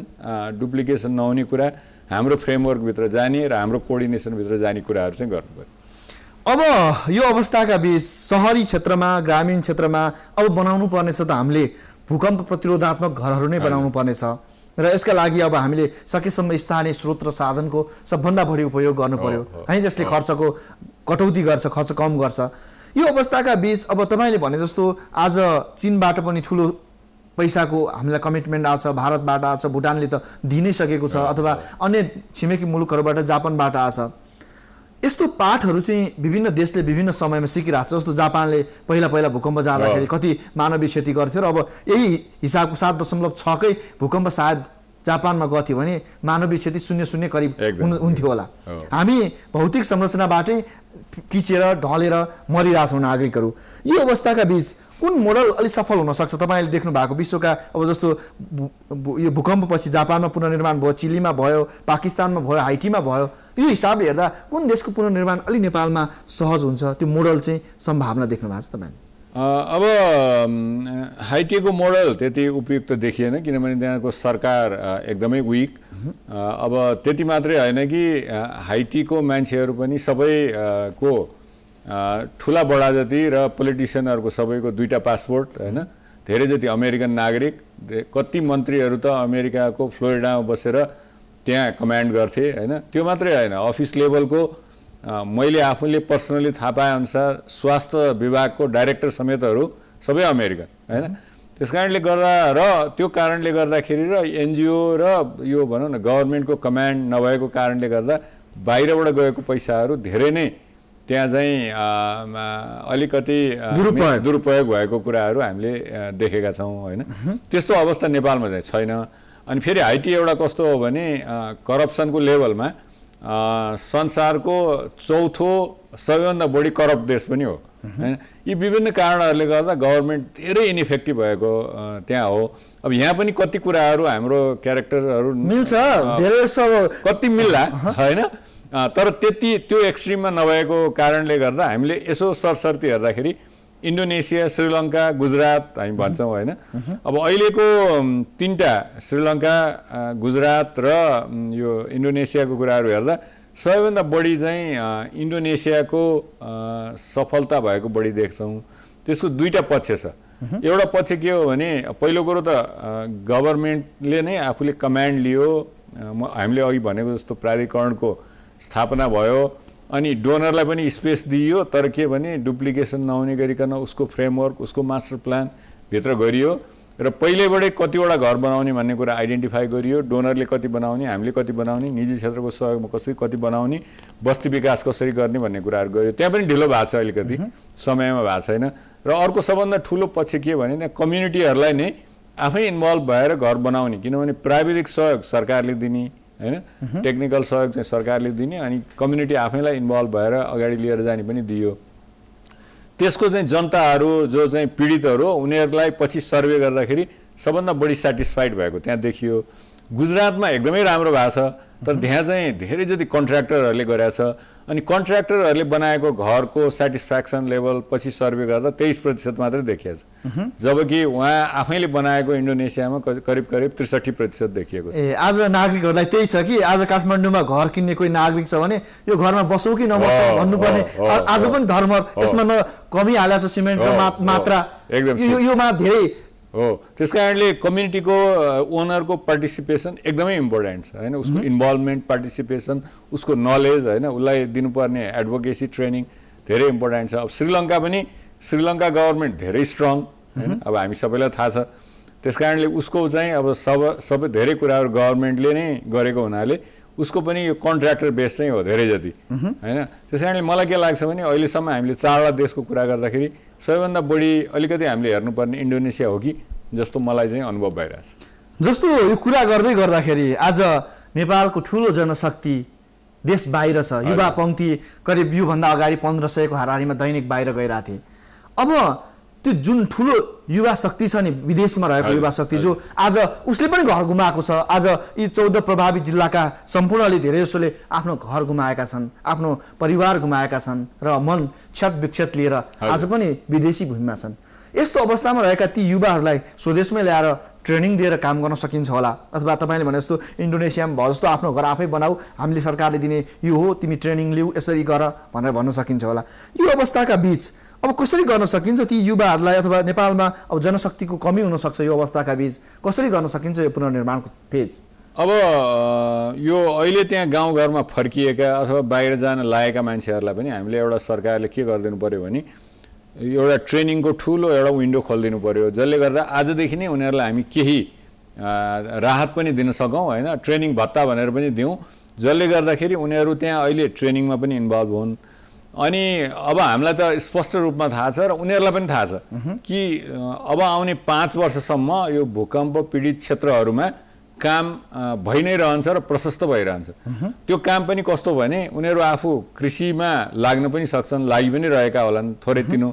डुप्लिकेसन नहुने कुरा, हाम्रो फ्रेमवर्कभित्र जाने र हाम्रो कोअर्डिनेसनभित्र जाने कुराहरू चाहिँ गर्नु पर्यो। अब यो अवस्थाका बीच सहरी क्षेत्रमा, ग्रामीण क्षेत्रमा अब बनाउनु पर्नेछ त हामीले भूकम्प प्रतिरोधात्मक घरहरू नै बनाउनु पर्नेछ र यसका लागि अब हामीले सकेसम्म स्थानीय स्रोत र साधनको सबभन्दा बढी उपयोग गर्नु पर्यो है, त्यसले खर्चको कटौती गर्छ, खर्च कम गर्छ। यो अवस्थाका बीच अब तपाईँले भने जस्तो आज चीनबाट पनि ठुलो पैसाको हामीलाई कमिटमेन्ट आएको छ, भारतबाट आएको छ, भुटानले त दिनै सकेको छ, अथवा अन्य छिमेकी मुलुकहरूबाट जापानबाट आएको छ। यस्तो पाठहरू चाहिँ विभिन्न देशले विभिन्न समयमा सिकिरहेको छ। जस्तो जापानले पहिला भूकम्प जाँदाखेरि कति मानवीय क्षति गर्थ्यो र अब यही हिसाबको 7.6कै भूकम्प सायद जापानमा गथ्यो भने मानवीय क्षति 0.0 करिब हुन्थ्यो होला। हामी भौतिक संरचनाबाटै किचेर ढलेर मरिरहेछौँ नागरिकहरू। यो अवस्थाका बीच कुन मोडल अलिक सफल हुन सक्छ? तपाईँले देख्नु भएको विश्वका अब जस्तो यो भूकम्पपछि जापानमा पुनर्निर्माण भयो, चिलीमा भयो, पाकिस्तानमा भयो, हाइटीमा भयो। यो हिसाबले हेर्दा कुन देशको पुनर्निर्माण अलि नेपालमा सहज हुन्छ? त्यो मोडल चाहिँ सम्भावना देख्नु भएको छ तपाईँले? अब हाइटीको मोडल त्यति उपयुक्त देखिएन, किनभने त्यहाँको सरकार एकदमै विक। अब त्यति मात्रै होइन कि हाइटीको मान्छेहरू पनि सबैको ठुला बडा जति र पोलिटिसियनहरूको सबैको 2टा पासपोर्ट होइन, धेरै जति अमेरिकन नागरिक, कति मन्त्रीहरू त अमेरिकाको फ्लोरिडामा बसेर त्यहाँ कमान्ड गर्थे होइन। त्यो मात्रै होइन, अफिस लेभलको मैले आफूले पर्सनली थाहा पाए अनुसार स्वास्थ्य विभागको डाइरेक्टर समेतहरू सबै अमेरिकन होइन। त्यस कारणले गर्दा र त्यो कारणले गर्दाखेरि र एनजिओ र यो भनौँ न गभर्मेन्टको कमान्ड नभएको कारणले गर्दा बाहिरबाट गएको पैसाहरू धेरै नै त्यहाँ चाहिँ अलिकति दुरुपयोग भएको कुराहरू हामीले देखेका छौँ होइन। त्यस्तो अवस्था नेपालमा चाहिँ छैन। अनि फेरि हाइटी एउटा कस्तो हो भने करप्सनको लेभलमा संसारको 4थो सबैभन्दा बढी करप्ट देश पनि हो हैन। यी विभिन्न कारणहरूले गर्दा गभर्मेन्ट धेरै इनइफेक्टिभ भएको त्यहाँ हो। अब यहाँ पनि कति कुराहरू हाम्रो क्यारेक्टरहरू मिल्छ, धेरै कति मिल्ला हैन, तर त्यति त्यो एक्सट्रिममा नभएको कारणले गर्दा हामीले यसो सरसर्ती हेर्दाखेरि इन्डोनेसिया, श्रीलङ्का, गुजरात हामी भन्छौँ होइन। अब अहिलेको 3टा श्रीलङ्का, गुजरात र यो इन्डोनेसियाको कुराहरू हेर्दा सबैभन्दा बढी चाहिँ इन्डोनेसियाको सफलता भएको बढी देख्छौँ। त्यसको 2टा पक्ष छ। एउटा पक्ष के हो भने पहिलो कुरो त गभर्मेन्टले नै आफूले कमान्ड लियो, हामीले अघि भनेको जस्तो प्राधिकरणको स्थापना भयो, अनि डोनरलाई पनि स्पेस दिइयो, तर के भने डुप्लिकेसन नहुने गरिकन उसको फ्रेमवर्क, उसको मास्टर प्लान भित्र गरियो र पहिल्यैबाटै कतिवटा घर बनाउने भन्ने कुरा आइडेन्टिफाई गरियो। डोनरले कति बनाउने, हामीले कति बनाउने, निजी क्षेत्रको सहयोगमा कसरी कति बनाउने, बस्ती विकास कसरी गर्ने भन्ने कुराहरू गरियो। त्यहाँ पनि ढिलो भएको छ, अलिकति समयमा भएको छैन। र अर्को सबभन्दा ठुलो पक्ष के भने त्यहाँ कम्युनिटीहरूलाई नै आफै इन्भल्भ भएर घर बनाउने, किनभने प्राविधिक सहयोग सरकारले दिने हैन, टेक्निकल सहयोग चाहिँ सरकारले दिने, अनि कम्युनिटी आफैलाई इन्भल्भ भएर अगाडि लिएर जाने पनि दियो। त्यसको चाहिँ जनताहरू जो चाहिँ पीडितहरू हो उनीहरूलाई पछि सर्वे गर्दाखेरि सबभन्दा बढी सेटिस्फाइड भएको त्यहाँ देखियो। गुजरातमा एकदमै राम्रो भएको छ, तर त्यहाँ चाहिँ धेरै जति कन्ट्र्याक्टरहरूले गरेको छ, अनि कन्ट्र्याक्टरहरूले बनाएको घरको सेटिस्फ्याक्सन लेभल पछि सर्वे गर्दा 23% मात्रै देखिएको छ, जबकि उहाँ आफैले बनाएको इन्डोनेसियामा करिब 63% देखिएको छ। आज नागरिकहरूलाई त्यही छ कि आज काठमाडौँमा घर किन्ने कोही नागरिक छ भने यो घरमा बसौँ कि नबसौँ भन्नुपर्ने आज पनि धर्म, यसमा न कमी हालेको छ सिमेन्टको मात्रा, योमा धेरै हो। त्यस कारणले कम्युनिटीको ओनरको पार्टिसिपेसन एकदमै इम्पोर्टेन्ट छ होइन, उसको इन्भल्भमेन्ट, पार्टिसिपेसन, उसको नलेज होइन, उसलाई दिनुपर्ने एडभोकेसी ट्रेनिङ धेरै इम्पोर्टेन्ट छ। अब श्रीलङ्का गभर्मेन्ट धेरै स्ट्रङ होइन, अब हामी सबैलाई थाहा छ। त्यस कारणले उसको चाहिँ अब सबै धेरै कुराहरू गभर्मेन्टले नै गरेको हुनाले उसको पनि यो कन्ट्र्याक्टर बेस नै हो धेरै जति होइन। त्यस कारणले मलाई के लाग्छ भने अहिलेसम्म हामीले 4वटा देशको कुरा गर्दाखेरि सबैभन्दा बढी अलिकति हामीले हेर्नुपर्ने इन्डोनेसिया हो कि जस्तो मलाई चाहिँ अनुभव भइरहेछ। जस्तो यो कुरा गर्दै गर्दाखेरि आज नेपालको ठुलो जनशक्ति देश बाहिर छ, युवा पङ्क्ति करिब योभन्दा अगाडि 1500को हाराहारीमा दैनिक बाहिर गइरहेको थिए। अब त्यो जुन ठुलो युवा शक्ति छ नि, विदेशमा रहेको युवा शक्ति जो आज उसले पनि घर गुमाएको छ। आज यी 14 प्रभावित जिल्लाका सम्पूर्णले धेरै जसोले आफ्नो घर गुमाएका छन्, आफ्नो परिवार गुमाएका छन् र मन क्षत विक्षत लिएर आज पनि विदेशी भूमिमा छन्। यस्तो अवस्थामा रहेका ती युवाहरूलाई स्वदेशमै ल्याएर ट्रेनिङ दिएर काम गर्न सकिन्छ होला, अथवा तपाईँले भने जस्तो इन्डोनेसियामा भयो जस्तो आफ्नो घर आफै बनाऊ, हामीले सरकारले दिने यो हो, तिमी ट्रेनिङ लिऊ, यसरी गर भनेर भन्न सकिन्छ होला। यो अवस्थाका बीच अब कसरी गर्न सकिन्छ ती युवाहरूलाई, अथवा नेपालमा अब जनशक्तिको कमी हुनसक्छ, यो अवस्थाका बीच कसरी गर्न सकिन्छ यो पुनर्निर्माणको फेज? अब यो अहिले त्यहाँ गाउँघरमा फर्किएका अथवा बाहिर जान लागेका मान्छेहरूलाई पनि हामीले एउटा सरकारले के गरिदिनु पर्यो भने एउटा ट्रेनिङको ठुलो एउटा विन्डो खोलिदिनु पर्यो, जसले गर्दा आजदेखि नै उनीहरूलाई हामी केही राहत पनि दिन सकौँ होइन, ट्रेनिङ भत्ता भनेर पनि दिउँ, जसले गर्दाखेरि उनीहरू त्यहाँ अहिले ट्रेनिङमा पनि इन्भल्भ हुन्। अनि अब हामीलाई त स्पष्ट रूपमा थाहा छ र उनीहरूलाई पनि थाहा छ कि अब आउने 5 वर्षसम्म यो भूकम्प पीडित क्षेत्रहरूमा काम भइ नै रहन्छ र प्रशस्त भइरहन्छ। त्यो काम पनि कस्तो भने उनीहरू आफू कृषिमा लाग्न पनि सक्छन्, लागि पनि रहेका होलान् थोरै तिनो,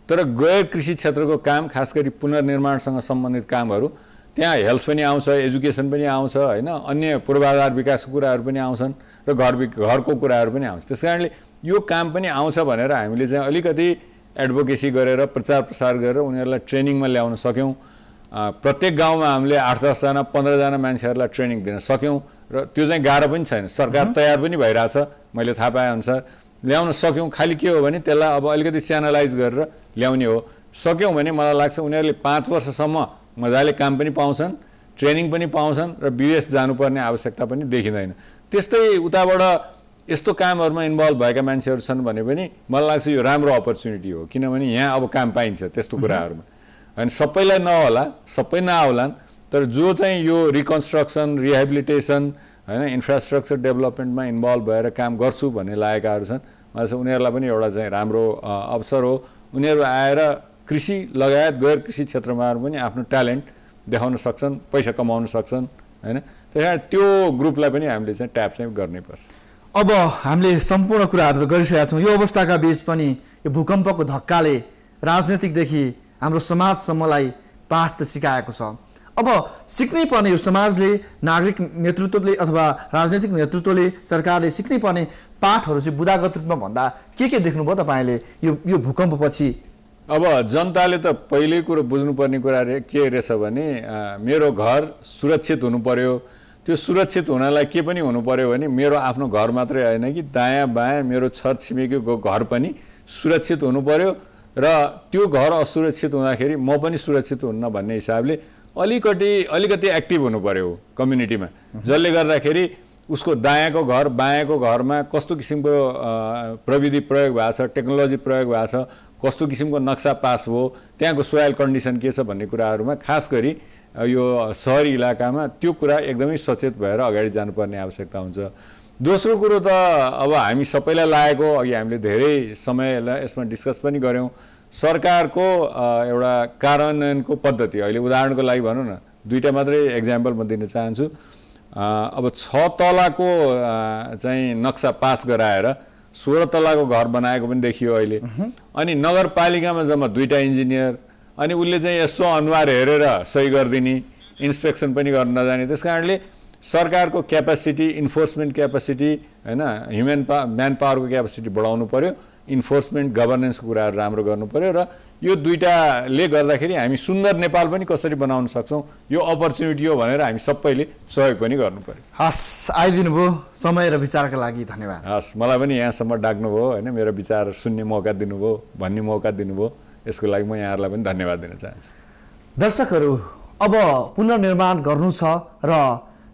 तर गैर कृषि क्षेत्रको काम खास गरी पुनर्निर्माणसँग सम्बन्धित कामहरू त्यहाँ हेल्थ पनि आउँछ, एजुकेसन पनि आउँछ होइन, अन्य पूर्वाधार विकासको कुराहरू पनि आउँछन् र घरको कुराहरू पनि आउँछ। त्यस कारणले यो काम पनि आउँछ भनेर हामीले चाहिँ अलिकति एडभोकेसी गरेर प्रचार प्रसार गरेर उनीहरूलाई ट्रेनिङमा ल्याउन सक्यौँ। प्रत्येक गाउँमा हामीले 8-10 जना 15 जना मान्छेहरूलाई ट्रेनिङ दिन सक्यौँ र त्यो चाहिँ गाह्रो पनि छैन, सरकार तयार पनि भइरहेछ मैले थाहा पाए अनुसार ल्याउन सक्यौँ। खालि के हो भने त्यसलाई अब अलिकति च्यानलाइज गरेर ल्याउने हो। सक्यौँ भने मलाई लाग्छ उनीहरूले 5 वर्षसम्म मजाले काम पनि पाउँछन्, ट्रेनिङ पनि पाउँछन् र विदेश जानुपर्ने आवश्यकता पनि देखिँदैन। त्यस्तै उताबाट यस्तो कामहरूमा इन्भल्भ भएका मान्छेहरू छन् भने पनि मलाई लाग्छ यो राम्रो अपर्च्युनिटी हो, किनभने यहाँ अब काम पाइन्छ त्यस्तो कुराहरूमा। अनि सबैलाई नहोला, सबै नआउलान्, तर जो चाहिँ यो रिकन्स्ट्रक्सन, रिहेबिलिटेसन होइन, इन्फ्रास्ट्रक्चर डेभलपमेन्टमा इन्भल्भ भएर काम गर्छु भन्ने लागेकाहरू छन्, मलाई चाहिँ उनीहरूलाई पनि एउटा चाहिँ राम्रो अवसर हो। उनीहरू आएर कृषि लगायत गैर कृषि क्षेत्रमा पनि आफ्नो ट्यालेन्ट देखाउन सक्छन्, पैसा कमाउन सक्छन् होइन। त्यस कारण त्यो ग्रुपलाई पनि हामीले चाहिँ ट्याप चाहिँ गर्नैपर्छ। अब हामीले सम्पूर्ण कुराहरू त गरिसकेका छौँ। यो अवस्थाका बीच पनि यो भूकम्पको धक्काले राजनीतिकदेखि हाम्रो समाजसम्मलाई पाठ त सिकाएको छ। अब सिक्नै पर्ने यो समाजले, नागरिक नेतृत्वले अथवा राजनीतिक नेतृत्वले, सरकारले सिक्नै पर्ने पाठहरू चाहिँ बुदागत रूपमा भन्दा के देख्नुभयो तपाईँले यो भूकम्पपछि? अब जनताले त पहिल्यै कुरो बुझ्नुपर्ने कुरा के रहेछ भने मेरो घर सुरक्षित हुनु पर्यो। त्यो सुरक्षित हुनलाई के पनि हुनु पर्यो भने मेरो आफ्नो घर मात्रै होइन कि दायाँ बायाँ मेरो छर छिमेकीको घर पनि सुरक्षित हुनु पर्यो र त्यो घर असुरक्षित हुँदाखेरि म पनि सुरक्षित हुन्न भन्ने हिसाबले अलिकति एक्टिभ हुनु पर्यो कम्युनिटीमा, जसले गर्दाखेरि उसको दायाँको घर बायाँको घरमा कस्तो किसिमको प्रविधि प्रयोग भएको छ, टेक्नोलोजी प्रयोग भएको छ, कस्तो किसिमको नक्सा पास भयो, त्यहाँको सोयल कन्डिसन के छ भन्ने कुराहरूमा खास गरी यो सहरी इलाकामा त्यो कुरा एकदमै सचेत भएर अगाडि जानुपर्ने आवश्यकता हुन्छ। दोस्रो कुरो त अब हामी सबैलाई लागेको, अघि हामीले धेरै समय यसमा डिस्कस पनि गऱ्यौँ, सरकारको एउटा कार्यान्वयनको पद्धति। अहिले उदाहरणको लागि भनौँ न, 2टा मात्रै एक्जाम्पल म दिन चाहन्छु। अब 6 तलाको चाहिँ नक्सा पास गराएर 16 तलाको घर बनाएको पनि देखियो अहिले। अनि नगरपालिकामा जम्मा 2टा इन्जिनियर, अनि उसले चाहिँ यसो अनुहार हेरेर सही गरिदिने, इन्सपेक्सन पनि गर्न नजाने। त्यस कारणले सरकारको क्यापासिटी, इन्फोर्समेन्ट क्यापासिटी होइन, म्यान पावरको क्यापासिटी बढाउनु पर्यो, इन्फोर्समेन्ट गभर्नेन्सको कुराहरू राम्रो गर्नु पर्यो र यो 2टाले गर्दाखेरि हामी सुन्दर नेपाल पनि कसरी बनाउन सक्छौँ यो अपर्च्युनिटी हो भनेर हामी सबैले सहयोग पनि गर्नु पर्यो। हस्, आइदिनु भयो, समय र विचारका लागि धन्यवाद। हस्, मलाई पनि यहाँसम्म डाक्नुभयो होइन, मेरो विचार सुन्ने मौका दिनुभयो, भन्ने मौका दिनुभयो, यसको लागि म यहाँहरूलाई पनि धन्यवाद दिन चाहन्छु। दर्शकहरू, अब पुनर्निर्माण गर्नु छ र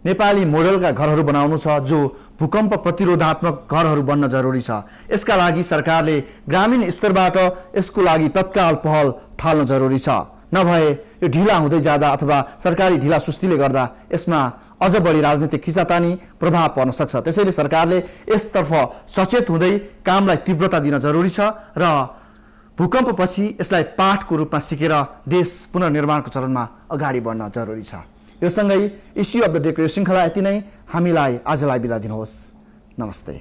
नेपाली मोडलका घरहरू बनाउनु छ जो भूकम्प प्रतिरोधात्मक घरहरू बन्न जरुरी छ। यसका लागि सरकारले ग्रामीण स्तरबाट यसको लागि तत्काल पहल थाल्न जरुरी छ। नभए यो ढिला हुँदै जाँदा अथवा सरकारी ढिला सुस्तीले गर्दा यसमा अझ बढी राजनीतिक खिचातानी प्रभाव पर्न सक्छ। त्यसैले सरकारले यसतर्फ सचेत हुँदै कामलाई तीव्रता दिन जरुरी छ र भूकम्पपछि यसलाई पाठको रूपमा सिकेर देश पुनर्निर्माणको चरणमा अगाडि बढ्न जरुरी छ। यो सँगै इस्यु अफ द डेको श्रृङ्खला यति नै। हामीलाई आजलाई बिदा दिनुहोस्। नमस्ते।